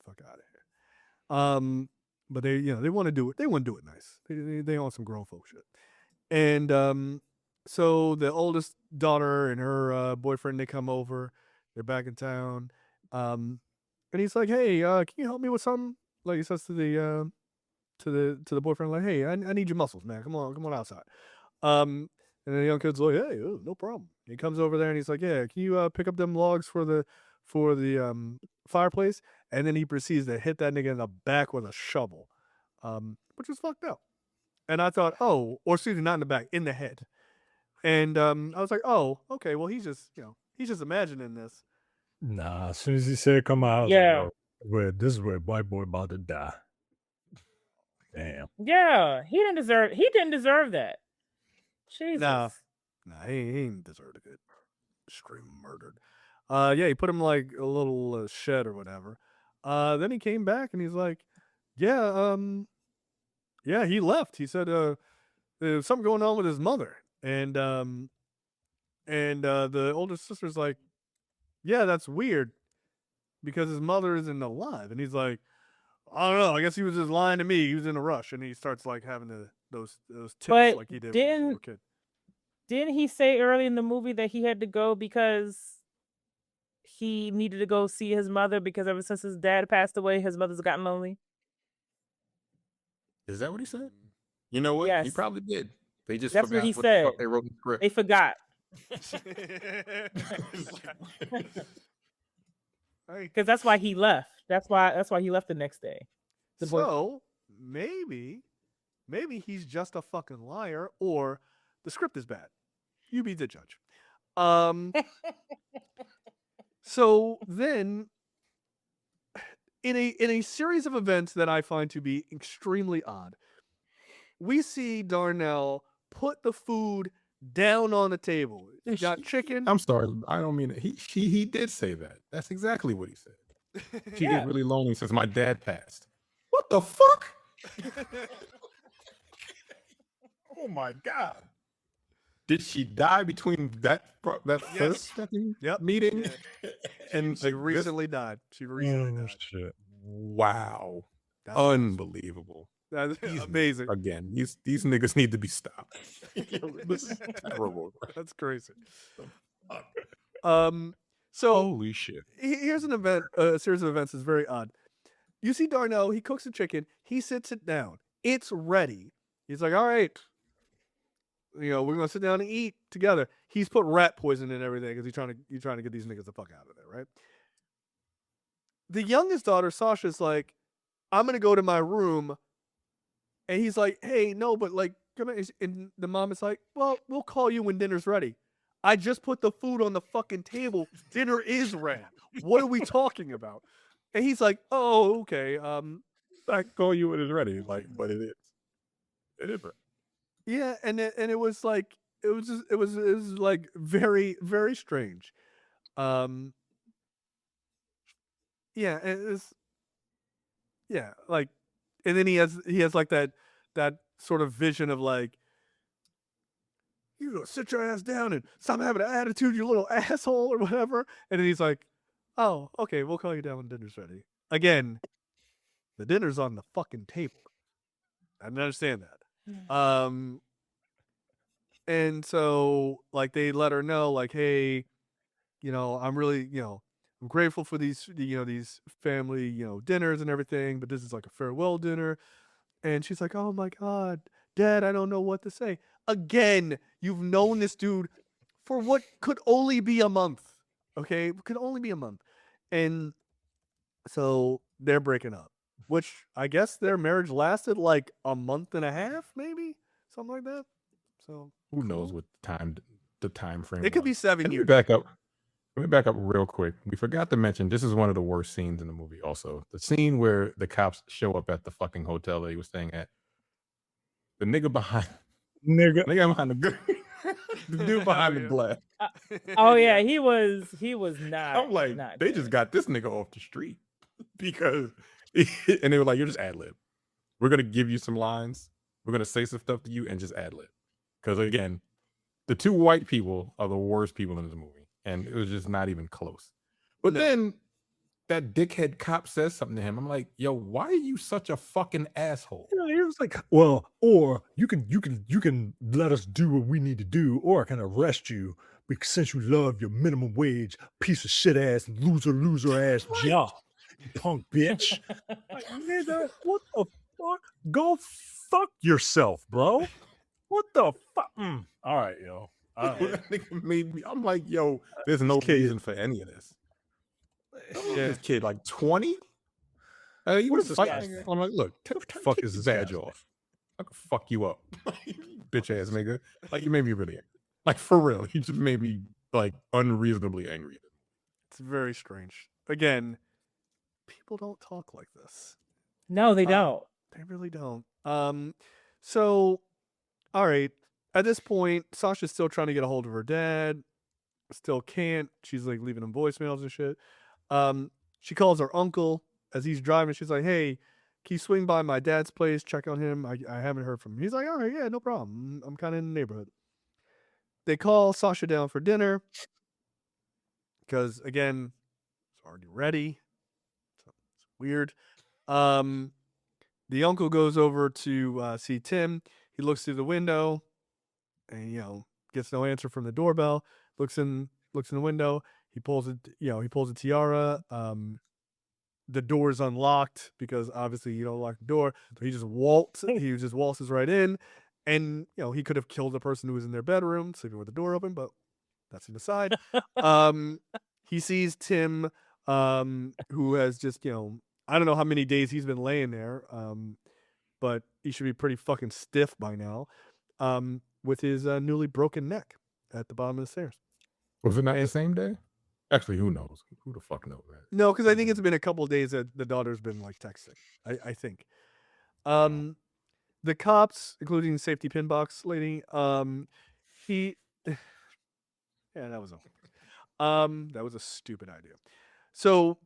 Fuck out of here. But they want to do it. They want to do it nice. They want some grown folk shit. And so the oldest daughter and her boyfriend, they come over. They're back in town. And he's like, hey, can you help me with something? Like he says to the boyfriend, like, hey, I need your muscles, man. Come on outside. And the young kid's like, hey, no problem. He comes over there and he's like, yeah, can you pick up them logs for the fireplace? And then he proceeds to hit that nigga in the back with a shovel, which was fucked up. And I thought, oh, or excuse me, not in the back, in the head. And I was like, oh, okay, well, he's just imagining this. Nah, as soon as he said come out, I was like, oh, this is where white boy about to die. Damn. Yeah, he didn't deserve that. Jesus. Nah, he ain't deserved to get scream murdered. Yeah, he put him like a little shed or whatever. Then he came back and he's like, yeah, he left. He said there's something going on with his mother. And the older sister's like, yeah, that's weird because his mother isn't alive. And he's like, I don't know. I guess he was just lying to me. He was in a rush, and he starts like having those tips like he did when he was a little kid. Didn't he say early in the movie that he had to go because he needed to go see his mother because ever since his dad passed away, his mother's gotten lonely? Is that what he said? You know what? Yes. He probably did. They just That's forgot what he what said. the fuck they wrote in the script. They forgot. Because that's why he left. That's why he left the next day. So maybe he's just a fucking liar, or the script is bad. You be the judge. So then, in a series of events that I find to be extremely odd, we see Darnell put the food down on the table. He got chicken. I'm sorry, I don't mean it. He did say that. That's exactly what he said. She get really lonely since my dad passed. What the fuck? Oh my god! Did she die between that first fucking meeting? And she recently died. She recently died. Shit. Wow, that's unbelievable. That's amazing. Again, these niggas need to be stopped. This is terrible. That's crazy. So holy shit. Here's a series of events that's very odd. You see Darnell, he cooks the chicken, he sits it down. It's ready. He's like, all right, we're gonna sit down and eat together. He's put rat poison in everything because he's trying to get these niggas the fuck out of there, right? The youngest daughter, Sasha's like, I'm gonna go to my room. And he's like, hey, no, but like, come on. And the mom is like, well, we'll call you when dinner's ready. I just put the food on the fucking table. Dinner is ready. What are we talking about? And he's like, oh, okay. I call you when it's ready. Like, but it is. It is ready. Yeah, and it was like it was like very, very strange. Yeah, like, and then he has like that sort of vision of like, you gonna sit your ass down and stop having an attitude, you little asshole, or whatever. And then he's like, oh, okay, we'll call you down when dinner's ready. Again, the dinner's on the fucking table. I didn't understand that. And so like they let her know, like, hey, I'm really, I'm grateful for these, these family, dinners and everything, but this is like a farewell dinner. And she's like, oh my God, Dad, I don't know what to say. Again, you've known this dude for what could only be a month. Okay? Could only be a month. And so they're breaking up, which I guess their marriage lasted like a month and a half, maybe? Something like that. So who knows what the time frame it could be 7 years. Back up. Let me back up real quick. We forgot to mention this is one of the worst scenes in the movie. Also, the scene where the cops show up at the fucking hotel that he was staying at. The nigga behind, Nigga. nigga behind the the dude behind the Yeah. glass. Oh yeah, he was not. I'm like, not they good. just got this nigga off the street because, and they were like, you're just ad lib. We're gonna give you some lines. We're gonna say some stuff to you and just ad lib. Because again, the two white people are the worst people in this movie, and it was just not even close. But No. then that dickhead cop says something to him. I'm like, yo, why are you such a fucking asshole? You know, he was like, well, or you can let us do what we need to do, or I can arrest you because since you love your minimum wage, piece of shit ass, loser ass job, you punk bitch. Like, nigga, what the fuck? Go fuck yourself, bro. What the fuck? All right, yo. All right. That nigga made me. I'm like, yo, there's no kid- reason for any of this. Yeah. This kid, like 20? He What was is this fighting. guy's I'm like, look, fuck take is his this badge guy's off. I could fuck you up, bitch ass nigga. Like you made me really angry. Like for real, you just made me like unreasonably angry. It's very strange. Again, people don't talk like this. No, they don't. They really don't. So, all right. At this point, Sasha's still trying to get a hold of her dad. Still can't. She's like leaving him voicemails and shit. She calls her uncle as he's driving. She's like, "Hey, can you swing by my dad's place, check on him? I haven't heard from him." He's like, "All right, yeah, no problem. I'm kind of in the neighborhood." They call Sasha down for dinner because again, it's already ready. So it's weird. The uncle goes over to see Tim. He looks through the window, and gets no answer from the doorbell. Looks in the window. He pulls it. He pulls a tiara. The door is unlocked because obviously you don't lock the door. So he just waltzes right in, and he could have killed the person who was in their bedroom sleeping with the door open, but that's an aside. He sees Tim, who has just I don't know how many days he's been laying there, but he should be pretty fucking stiff by now, with his newly broken neck at the bottom of the stairs. Was it not the same day? Actually, who knows? Who the fuck knows that? No, because I think it's been a couple of days that the daughter's been like texting. I think. The cops, including safety pin box lady, he, yeah, that was a stupid idea. So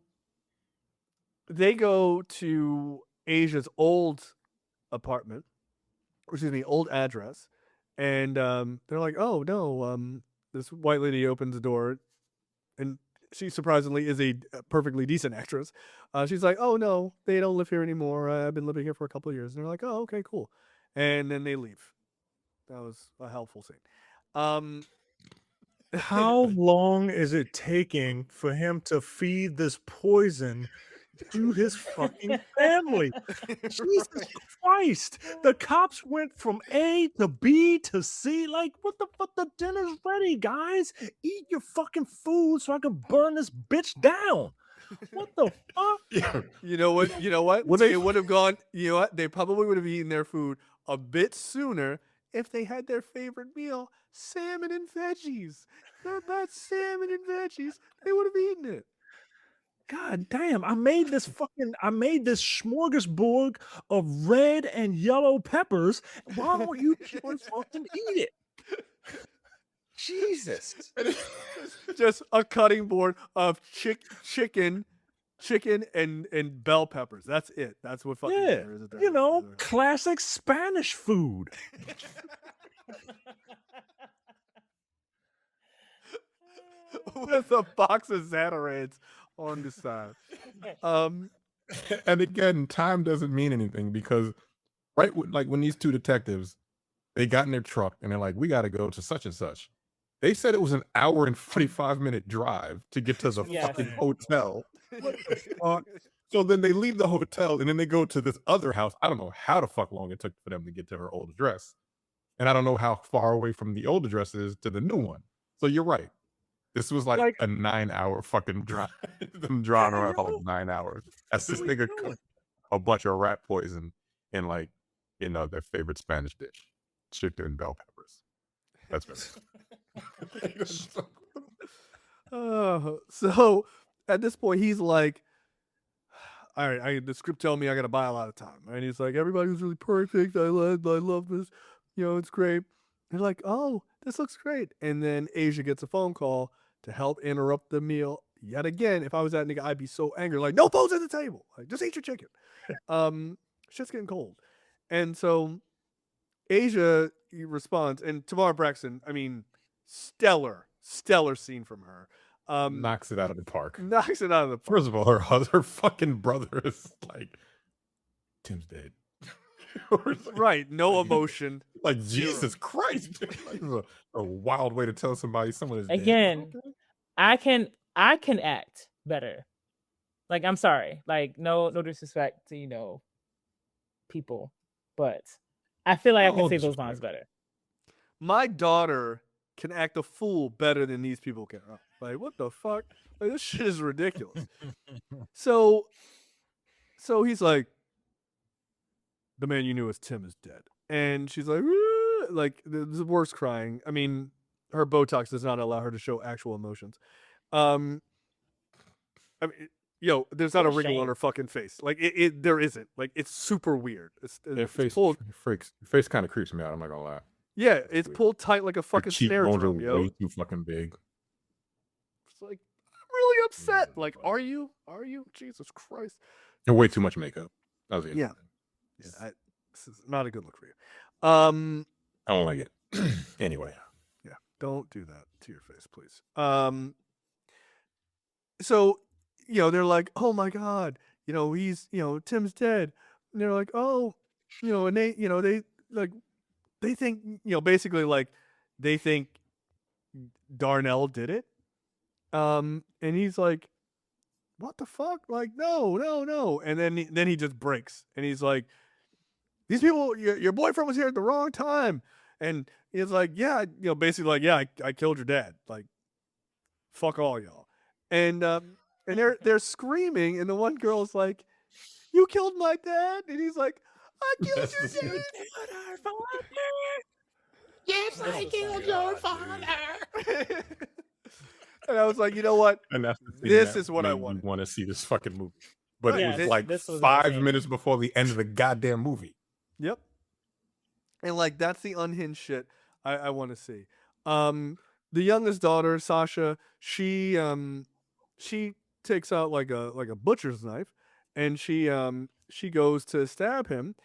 they go to Asia's old apartment, old address, and they're like, "Oh no!" This white lady opens the door, and she surprisingly is a perfectly decent actress. She's like, "Oh no, they don't live here anymore. I've been living here for a couple of years." And they're like, "Oh, okay, cool." And then they leave. That was a helpful scene. How long is it taking for him to feed this poison to his fucking family? Jesus Christ. The cops went from A to B to C. Like, what the fuck? The dinner's ready, guys. Eat your fucking food so I can burn this bitch down. What the fuck? Yeah. You know what? It would have gone. You know what? They probably would have eaten their food a bit sooner if they had their favorite meal, salmon and veggies. That salmon and veggies, they would have eaten it. God damn, I made this smorgasbord of red and yellow peppers. Why don't you fucking eat it? Jesus. Just a cutting board of chicken and bell peppers. That's it. That's what fucking Yeah, dinner is at their classic Spanish food. with a box of Zatarads on the side. And again, time doesn't mean anything because like when these two detectives, they got in their truck and they're like, we got to go to such and such. They said it was an hour and 45-minute drive to get to the Yes. fucking hotel. So then they leave the hotel and then they go to this other house. I don't know how the fuck long it took for them to get to her old address. And I don't know how far away from the old address is to the new one. So you're right. This was like a 9-hour fucking drive. Them driving around for like 9 hours. That's this nigga cooked a bunch of rat poison in like, their favorite Spanish dish. Chicken and bell peppers. That's better. So at this point, he's like, all right, the script telling me I got to buy a lot of time. And he's like, everybody was really perfect. I love this. It's great. They're like, oh, this looks great. And then Asia gets a phone call to help interrupt the meal. Yet again, if I was that nigga, I'd be so angry. Like, no phones at the table. Like, just eat your chicken. Shit's getting cold. And so Asia responds, and Tamar Braxton, I mean, stellar scene from her. Knocks it out of the park. Knocks it out of the park. First of all, her fucking brother is like, Tim's dead. Right, no emotion. Like, Jesus Christ. Like, a wild way to tell somebody someone is dead. Again, I can act better. Like, I'm sorry. Like, no disrespect to, people. But I feel like I can say those lines better. My daughter can act a fool better than these people can. Like, what the fuck? Like, this shit is ridiculous. So he's like, the man you knew as Tim is dead. And she's like, the worst crying. I mean, her Botox does not allow her to show actual emotions. I mean, there's not a wrinkle on her fucking face. Like, there isn't. Like, it's super weird. Your face kind of creeps me out. I'm not gonna lie. Yeah, it's pulled tight like a fucking snare drum, yo. Way too fucking big. It's like, I'm really upset. Like, are you? Jesus Christ. And way too much makeup. That was it. Yeah. This is not a good look for you. I don't like it. Anyway. Yeah, don't do that to your face, please. So, they're like, oh my God, he's, Tim's dead. And they're like, oh, and they think, basically like they think Darnell did it. And he's like, what the fuck? Like, no. And then he just breaks and he's like, these people, your boyfriend was here at the wrong time. And he's like, yeah, basically like, yeah, I killed your dad. Like, fuck all y'all. And they're screaming, and the one girl's like, you killed my dad? And he's like, I killed your dad. Yes, I killed your father. And I was like, you know what? And this is what I want. Want to see this fucking movie. But Yeah, it was like 5 minutes before the end of the goddamn movie. Yep. And like, that's the unhinged shit I want to see. The youngest daughter, Sasha, she takes out like a butcher's knife, and she goes to stab him,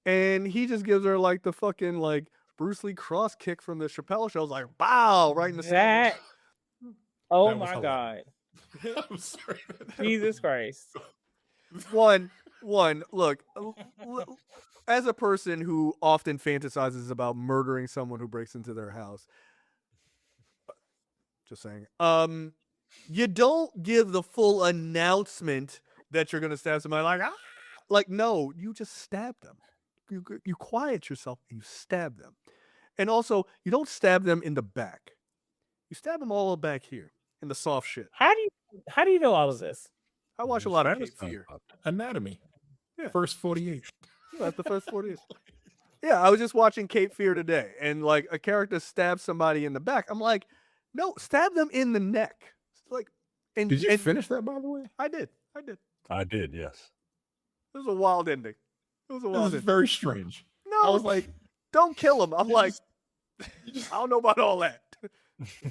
and he just gives her like the fucking like Bruce Lee cross kick from the Chappelle show. I was like, bow, right in the center. Oh That was my God. I'm sorry. Jesus Christ. One, look, as a person who often fantasizes about murdering someone who breaks into their house, just saying, you don't give the full announcement that you're gonna stab somebody. Like no, you just stab them. You quiet yourself and you stab them. And also, you don't stab them in the back. You stab them all back here in the soft shit. How do you know all of this? I watch a lot of Cape Fear. Anatomy. Yeah. First 48. That's the first 48. Yeah, I was just watching Cape Fear today, and like a character stabs somebody in the back. I'm like, no, stab them in the neck. Like, Did you finish that, by the way? I did. I did, yes. It was a wild ending. This is very strange. No, I was like, don't kill him. I'm like, I don't know about all that.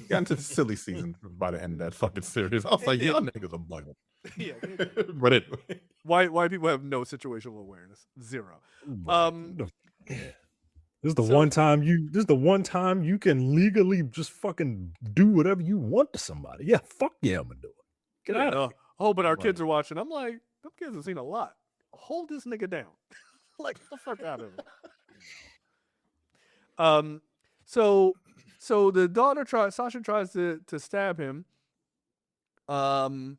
got into the silly season by the end of that fucking series. I was like, y'all niggas are bugging. Yeah. But anyway. Why people have no situational awareness? Zero. This is the one time you can legally just fucking do whatever you want to somebody. Yeah, fuck yeah, I'm gonna do it. Get out of here. Oh, but our kids are watching. I'm like, them kids have seen a lot. Hold this nigga down. Like, get the fuck out of it. So the daughter Sasha tries to stab him. And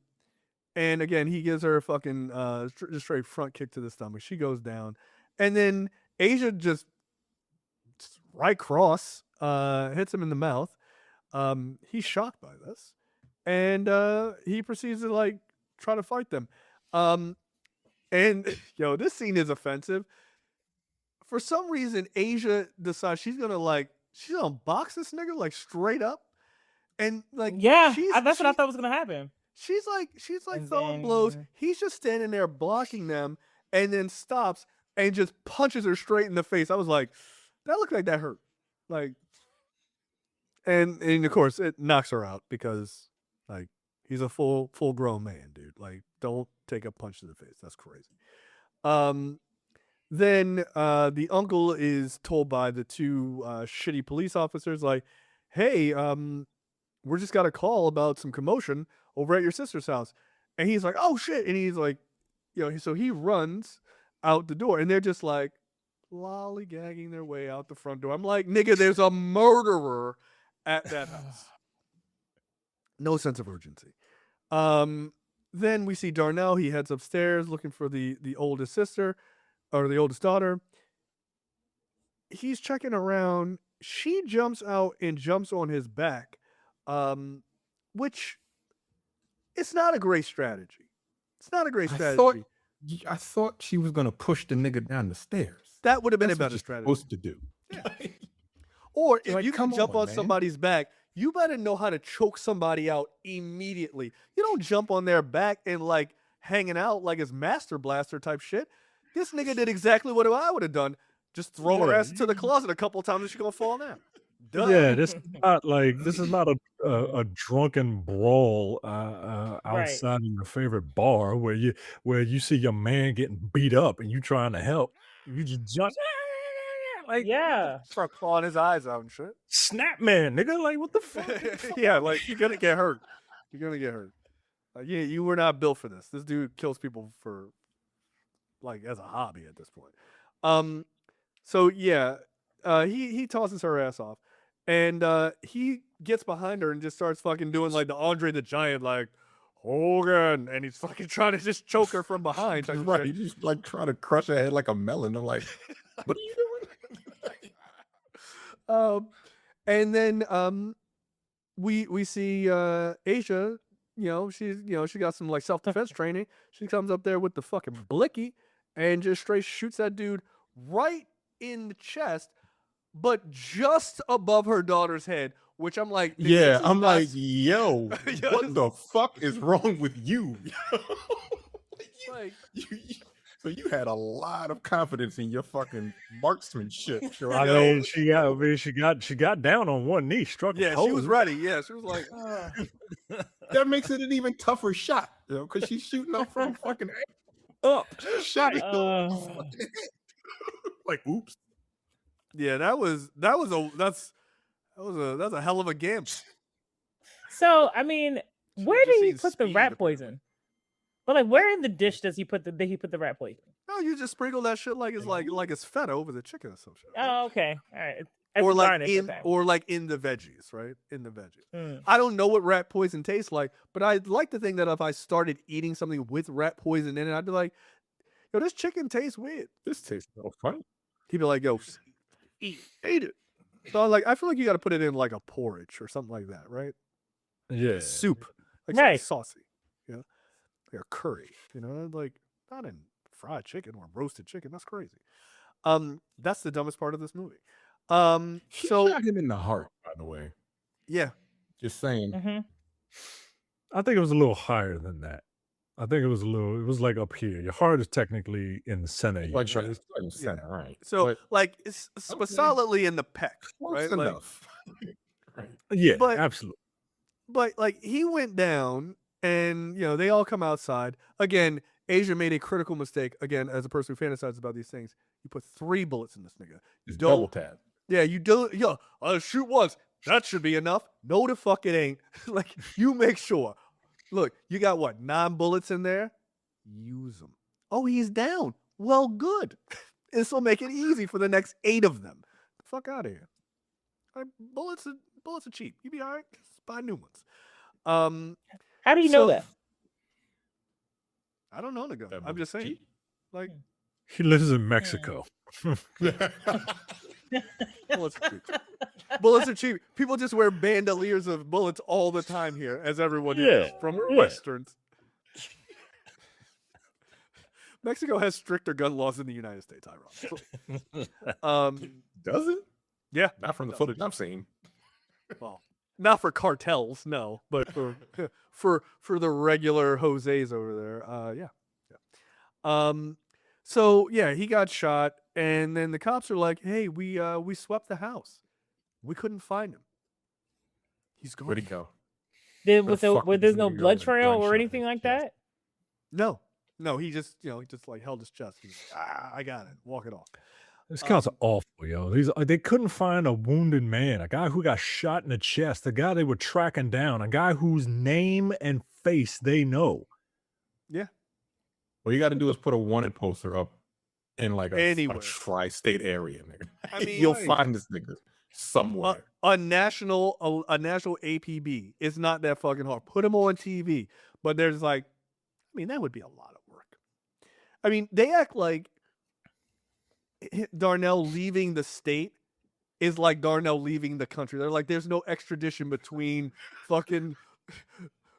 again, he gives her a fucking just straight front kick to the stomach. She goes down. And then Asia just right cross hits him in the mouth. He's shocked by this. And he proceeds to like try to fight them. And this scene is offensive. For some reason, Asia decides she's gonna box this nigga like straight up. And like, Yeah, she's that's what I she's- thought was gonna happen. She's like And throwing blows. then- He's just standing there blocking them, and then stops and just punches her straight in the face. I was like, that looked like that hurt. Like, and of course it knocks her out because like he's a full grown man, dude. Like, don't take a punch to the face. That's crazy. Then the uncle is told by the two shitty police officers, like, hey, we're just got a call about some commotion over at your sister's house. And he's like, oh shit. And he's like, so he runs out the door, and they're just like lollygagging their way out the front door. I'm like, nigga, there's a murderer at that house. No sense of urgency. Then we see Darnell. He heads upstairs looking for the oldest sister or the oldest daughter. He's checking around. She jumps out and jumps on his back, which it's not a great strategy. It's not a great strategy. I thought she was gonna push the nigga down the stairs. That would have been That's a what better you're strategy. supposed to do. Or if Like, you can come jump on, on man. somebody's back, you better know how to choke somebody out immediately. You don't jump on their back and like hanging out like it's Master Blaster type shit. This nigga did exactly what I would have done. Just throw her ass into the closet a couple of times and she's gonna fall down. Duh. Yeah, this is not a drunken brawl outside of your favorite bar where you see your man getting beat up and you trying to help. You just jump like Yeah. Start clawing his eyes out and shit. snap man, nigga. Like what the fuck? Yeah, like you're gonna get hurt. You're gonna get hurt. Like, yeah, you were not built for this. This dude kills people for like as a hobby at this point. So yeah, he tosses her ass off, and he gets behind her and just starts fucking doing like the Andre the Giant, like Hogan, and he's fucking trying to just choke her from behind. type of Right, shit. you just like trying to crush her head like a melon. I'm like, what are you doing? And then we see Asia. She got some like self-defense training. She comes up there with the fucking blicky and just straight shoots that dude right in the chest, but just above her daughter's head. Which I'm like, nigga, Yeah, this is I'm not like, yo, Yo, what the fuck is wrong with you? like, So you had a lot of confidence in your fucking marksmanship. Sure. I know she got down on one knee, struck. yeah, a she was pose. ready. Yeah, she was like, That makes it an even tougher shot, because she's shooting up from fucking up. Shot it. Like, oops. yeah, that's a hell of a gamble. So I mean, where just did he seen put the speed, rat apparently. poison? But like, where in the dish did he put the rat poison? No, you just sprinkle that shit like it's feta over the chicken or some shit. right? Oh, okay, all right. or like garnish in with that. or like in the veggies, right? In the veggies. Mm. I don't know what rat poison tastes like, but I'd like to think that if I started eating something with rat poison in it, I'd be like, yo, this chicken tastes weird. This tastes so funny. He'd be like, yo, eat it. So I feel like you got to put it in like a porridge or something like that, right? Yeah. Soup, like Right. something saucy, like a curry, like not in fried chicken or roasted chicken. That's crazy. That's the dumbest part of this movie. She So shot him in the heart, by the way. yeah, Just saying. Mm-hmm. I think it was a little higher than that. I think it was like up here. Your heart is technically in the center. of your Like, chest. it's like in the center, right? so But like it's okay. solidly in the pec, close right? Like, enough. Right. Yeah, but- absolutely. but like he went down, and they all come outside again. Asia made a critical mistake again. As a person who fantasizes about these things, you put 3 bullets in this nigga. It's Don't- double tap. Yeah, you do. Yeah, shoot once. That should be enough. No, the fuck it ain't. Like, you make sure. Look, you got what, 9 bullets in there? Use them. Oh, he's down. Well, good. This will make it easy for the next 8 of them. Fuck out of here. Like, bullets are cheap. You be all right. Just buy new ones. How do you know So- that? I don't know, nigga. That I'm just saying. cheap. Like, He lives in Mexico. bullets are cheap. Bullets are cheap. People just wear bandoliers of bullets all the time here, as everyone knows, Yeah, from right. Westerns. Mexico has stricter gun laws than the United States, ironically. Does it? Yeah. Not from the footage I've seen. Well, not for cartels, no, but for the regular Jose's over there. Yeah. So yeah, he got shot, and then the cops are like, "Hey, we swept the house. We couldn't find him. He's gone." Where'd he go? There Where was the no, fuck where did this there's no nigga go blood with a trail or gunshot in anything his like chest? that. No, he just he just like held his chest. He's like, I got it. Walk it off. This counts awful, yo. They couldn't find a wounded man, a guy who got shot in the chest, a guy they were tracking down, a guy whose name and face they know. Yeah. All you got to do is put a wanted poster up in like a Anywhere. tri-state area, nigga. I mean, You'll right. find this nigga somewhere. A national APB. It's not that fucking hard. Put him on TV. But there's like, I mean, that would be a lot of work. I mean, they act like Darnell leaving the state is like Darnell leaving the country. They're like, there's no extradition between fucking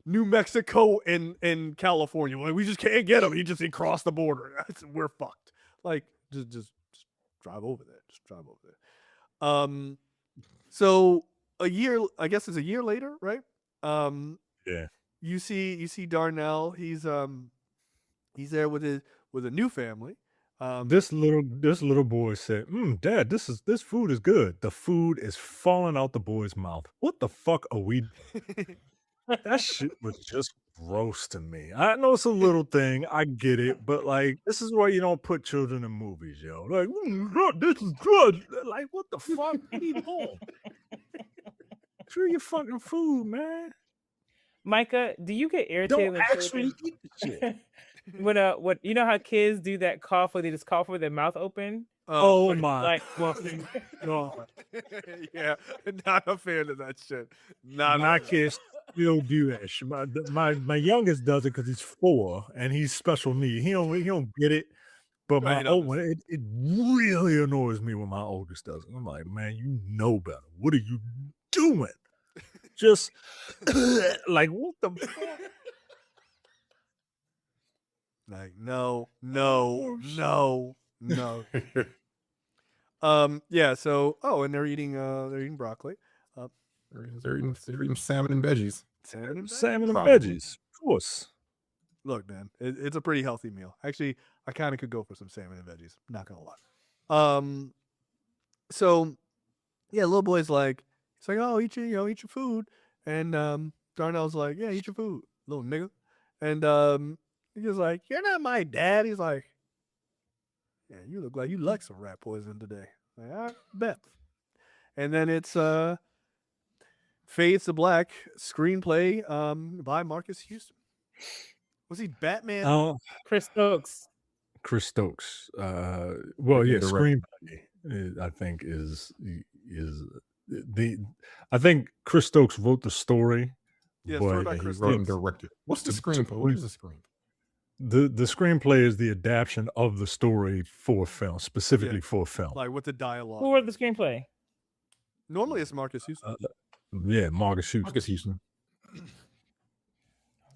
New Mexico and California. Like, we just can't get him. He just crossed the border. We're fucked. Like, just drive over there. Just drive over there. So a year, I guess it's a year later, right? Yeah. You see Darnell. He's there with a new family. This little boy said, Dad, this food is good. The food is falling out the boy's mouth. What the fuck are we? That shit was just gross to me. I know it's a little thing, I get it, but like this is why you don't put children in movies, yo. Like, this is good. Like, what the fuck? Eat home. Chew your fucking food, man. Micah, do you get irritated Don't when actually children- eat the shit. what you know how kids do that cough where they just cough with their mouth open? Oh my Like, fucking god. Yeah, not a fan of that shit. Not My a- kids still do that shit. My youngest does it because he's 4 and he's special needs. He don't get it. But Right, my he old don't one, it really annoys me when my oldest does it. I'm like, man, you know better. What are you doing? Just like what the fuck? Like, no. Yeah, so and they're eating broccoli. They're eating salmon and veggies. Salmon and Salmon and Probably. veggies, of course. Look, man, it's a pretty healthy meal. Actually, I kind of could go for some salmon and veggies. Not gonna lie. So yeah, little boy's like, he's like, oh, eat your food, and Darnell's like, yeah, eat your food, little nigga, and he's like, you're not my dad. He's like, yeah, you look like you like some rat poison today. Like, I bet. And then it's fades to black. Screenplay by Marcus Houston. Was he Batman? Oh, Chris Stokes. Chris Stokes. Well, Written yeah, and directed. screenplay. I think is the. I think Chris Stokes wrote the story. Yeah, story but by Yeah, he Chris wrote and Stokes. directed. What's the screenplay? What is the screenplay? the screenplay is the adaptation of the story for film, specifically for film. Like with the dialogue. Who wrote the screenplay? Normally it's Marcus Houston. Yeah, Marcus Houston. Marcus Houston.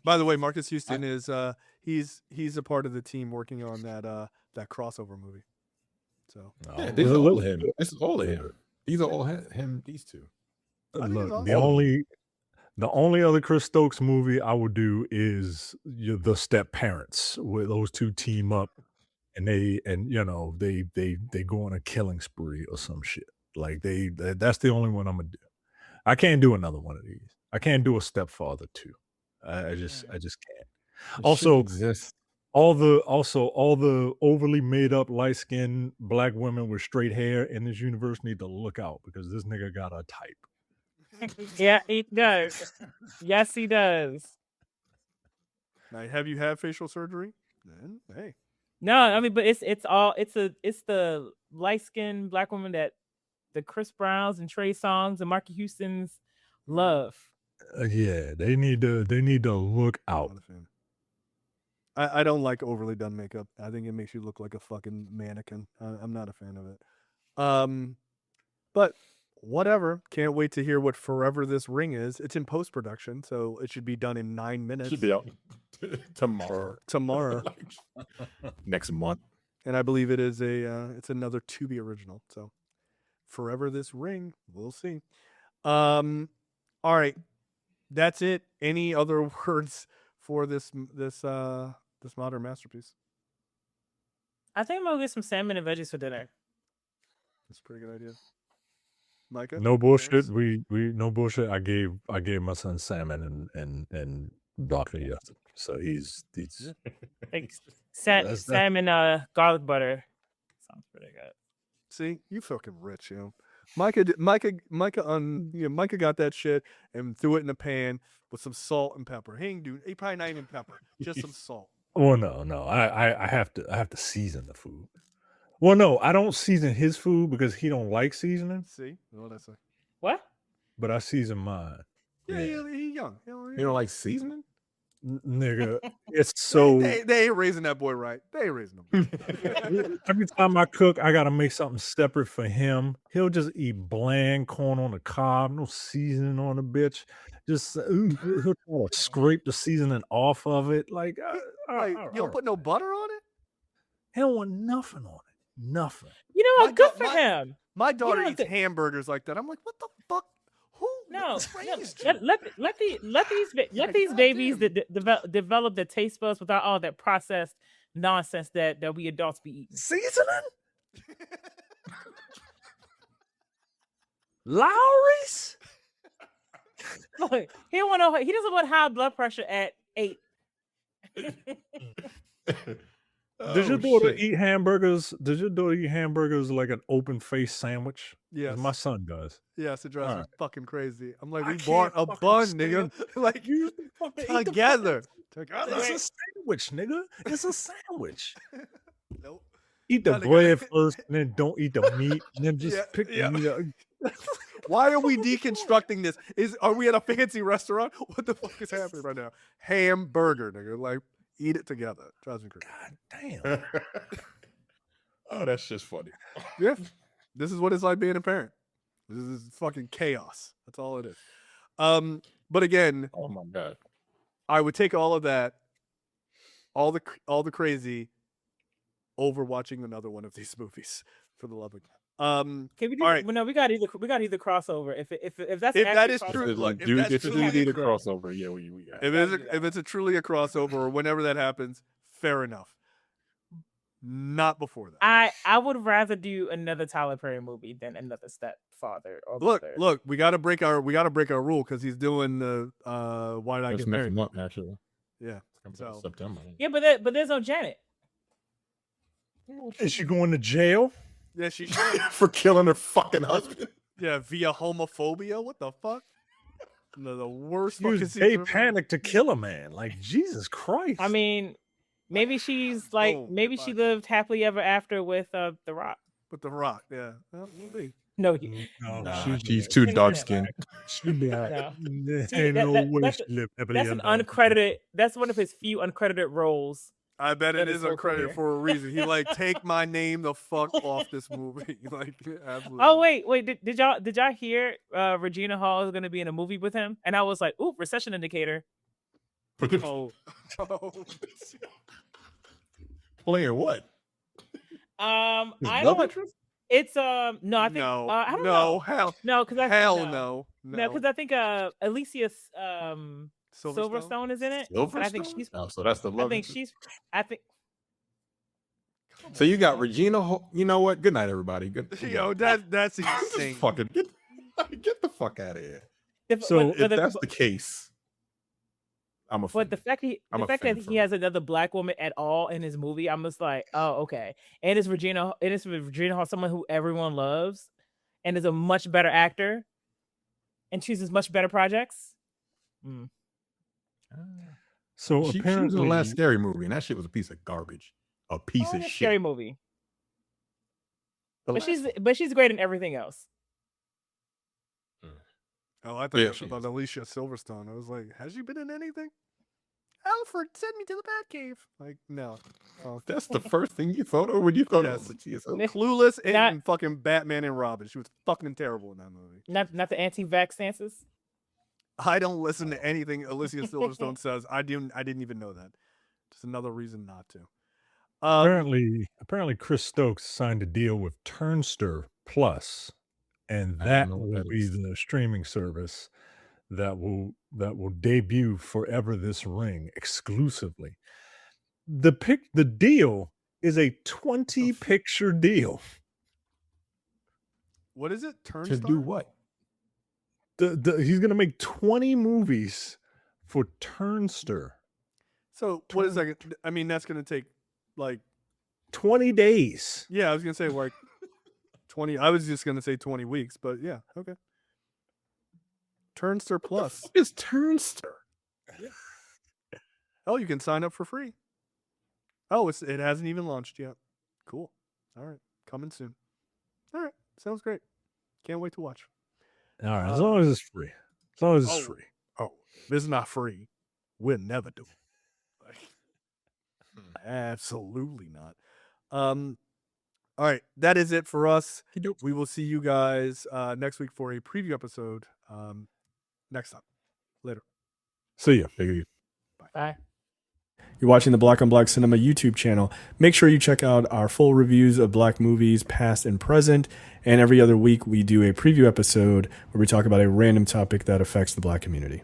By the way, Marcus Houston is he's a part of the team working on that crossover movie. So Yeah, Oh, these are look- all him. This is all of him. These are all him. These two. I think it's Look, all- the only other Chris Stokes movie I would do is The Step Parents, where those two team up and they go on a killing spree or some shit. Like that's the only one I'm gonna do. I can't do another one of these. I can't do a Stepfather 2. I just can't. This Also, shit exists. all the overly made up light skinned black women with straight hair in this universe need to look out because this nigga got a type. Yeah, he does. Yes, he does. now, have you had facial surgery? Then hey, No, I mean, but it's the light skinned black woman that the Chris Browns and Trey Songz and Marky Houston's love. Yeah, they need to look out. not a fan. I don't like overly done makeup. I think it makes you look like a fucking mannequin. I'm not a fan of it. But whatever. Can't wait to hear what Forever This Ring is. It's in post production, so it should be done in 9 minutes. Should be out tomorrow. Tomorrow. Next month. And I believe it is it's another Tubi original. So Forever This Ring, we'll see. All right, that's it. Any other words for this modern masterpiece? I think I'm gonna get some salmon and veggies for dinner. That's a pretty good idea. Micah? No bullshit. Terrence? We no bullshit. I gave my son salmon and broccoli yesterday. So he's Like That's- salmon garlic butter. Sounds pretty good. See, you fucking rich, yo. Micah got that shit and threw it in a pan with some salt and pepper. He probably not even pepper, just some salt. well, no. I have to season the food. Well, no, I don't season his food because he don't like seasoning, See, what I say? What? but I season mine. Yeah, he young. You don't like seasoning? Nigga, it's so They ain't raising that boy right. They ain't raising him. every time I cook, I gotta make something separate for him. He'll just eat bland corn on the cob, no seasoning on the bitch. Just he'll try to scrape the seasoning off of it. Like, Like, you don't put no butter on it? he don't want nothing on it. Nothing. You know what? My Good da- for my- him. My daughter don't eats think- hamburgers like that. I'm like, what the fuck? Who No, raised you? let these babies develop their taste buds without all that processed nonsense that we adults be eating. Seasoning? Lowry's? Look, he don't want he doesn't want high blood pressure at 8. Does your daughter eat hamburgers? Does your daughter eat hamburgers like an open face sandwich? 'Cause Yes. my son does. Yes, it drives me Alright. fucking crazy. I'm like, I we bought can't a fucking bun, stand nigga. Like, You fucking eat the together. fucking- It's a sandwich, nigga. It's a sandwich. Nope. Eat the Gotta go- bread first, and then don't eat the meat, and then just Yeah, pick yeah. the meat up. Why are we deconstructing this? Are we at a fancy restaurant? What the fuck is happening right now? Hamburger, nigga. Like, eat it together. Drives me crazy. God damn. Oh, that's just funny. Yeah. This is what it's like being a parent. This is fucking chaos. That's all it is. But again, Oh my god. I would take all of that, all the crazy, over watching another one of these movies. For the love of God. Can we do? All right. Well, no, we got either crossover. If that's If that actually is crossover, true, Like, if dude, that's if you truly need a correct. crossover, yeah, we got. If it's a truly a crossover or whenever that happens, fair enough. Not before that. I would rather do another Tyler Perry movie than another Stepfather or Mother. Look, we gotta break our rule because he's doing the Why Did I It's Get next Married? month, actually. Yeah. It's coming So- September. Yeah, but there's no Janet. Is she going to jail? Yeah, she should. For killing her fucking husband. Yeah, via homophobia. What the fuck? The worst She fucking was secret gay ever. panic to kill a man. Like, Jesus Christ. I mean, maybe she's like Oh, maybe she goodbye. lived happily ever after with The Rock. With the Rock. Yeah. Well, maybe. No, no, Nah, she's too dark skinned. She'd be all No. right. See, Ain't no way that's- she lived happily that's an ever after. uncredited. That's one of his few uncredited roles. I bet it That is is so uncredited clear. for a reason. He like take my name the fuck off this movie. Like absolutely. Oh wait, did y'all hear Regina Hall is going to be in a movie with him? And I was like, ooh, recession indicator. Oh. Playing what? I His don't. love interest? It's no, I think no. I don't no. know. Hell. No, because Hell no. no. No, because I think Alicia Silverstone? Silverstone is in it. Silverstone? And I think she's. Oh, so that's the love. I think interest. she's. I think. So you got Regina. You know what? Good night, everybody. Good. Yo, that's Just insane. fucking get the fuck out of here. So, If that's the case, I'm a. But the fact I'm a that fan he for has another black woman at all in his movie, I'm just like, oh, okay. And it's Regina Hall, someone who everyone loves, and is a much better actor, and chooses much better projects. So She was in apparently, the last scary movie, and that shit was a piece of garbage. A piece Oh, of it's a shit. scary movie, The but last- she's great in everything else. Oh, I thought Yeah, you were she about is. Alicia Silverstone. I was like, has she been in anything? Alfred, send me to the Batcave. Like, no. Oh, That's the first thing you thought of when you thought Yes. of Jesus. Clueless and Not- fucking Batman and Robin. She was fucking terrible in that movie. Not the anti-vax stances. I don't listen to anything Alicia Silverstone says. I didn't even know that. Just another reason not to. apparently Chris Stokes signed a deal with Turnster Plus, and I don't that know what will that be is. the streaming service that will debut Forever This Ring exclusively. The deal is a 20 picture deal. What is it? To Turnstar? do what? He's gonna make 20 movies for Turnster. So what is that? I mean, that's gonna take like 20 days. Yeah, I was gonna say like 20. I was just gonna say 20 weeks, but yeah, okay. Turnster Plus. What is Turnster? Oh, you can sign up for free. Oh, it hasn't even launched yet. Cool. All right, coming soon. All right, sounds great. Can't wait to watch. All right, as long as it's free. As long as it's Oh. free. Oh, if it's not free, we'll never do it. Like, absolutely not. All right, that is it for us. We will see you guys next week for a preview episode. Next time. Later. See ya. Take it easy. Bye. You're watching the Black on Black Cinema YouTube channel. Make sure you check out our full reviews of black movies, past and present. And every other week, we do a preview episode where we talk about a random topic that affects the black community.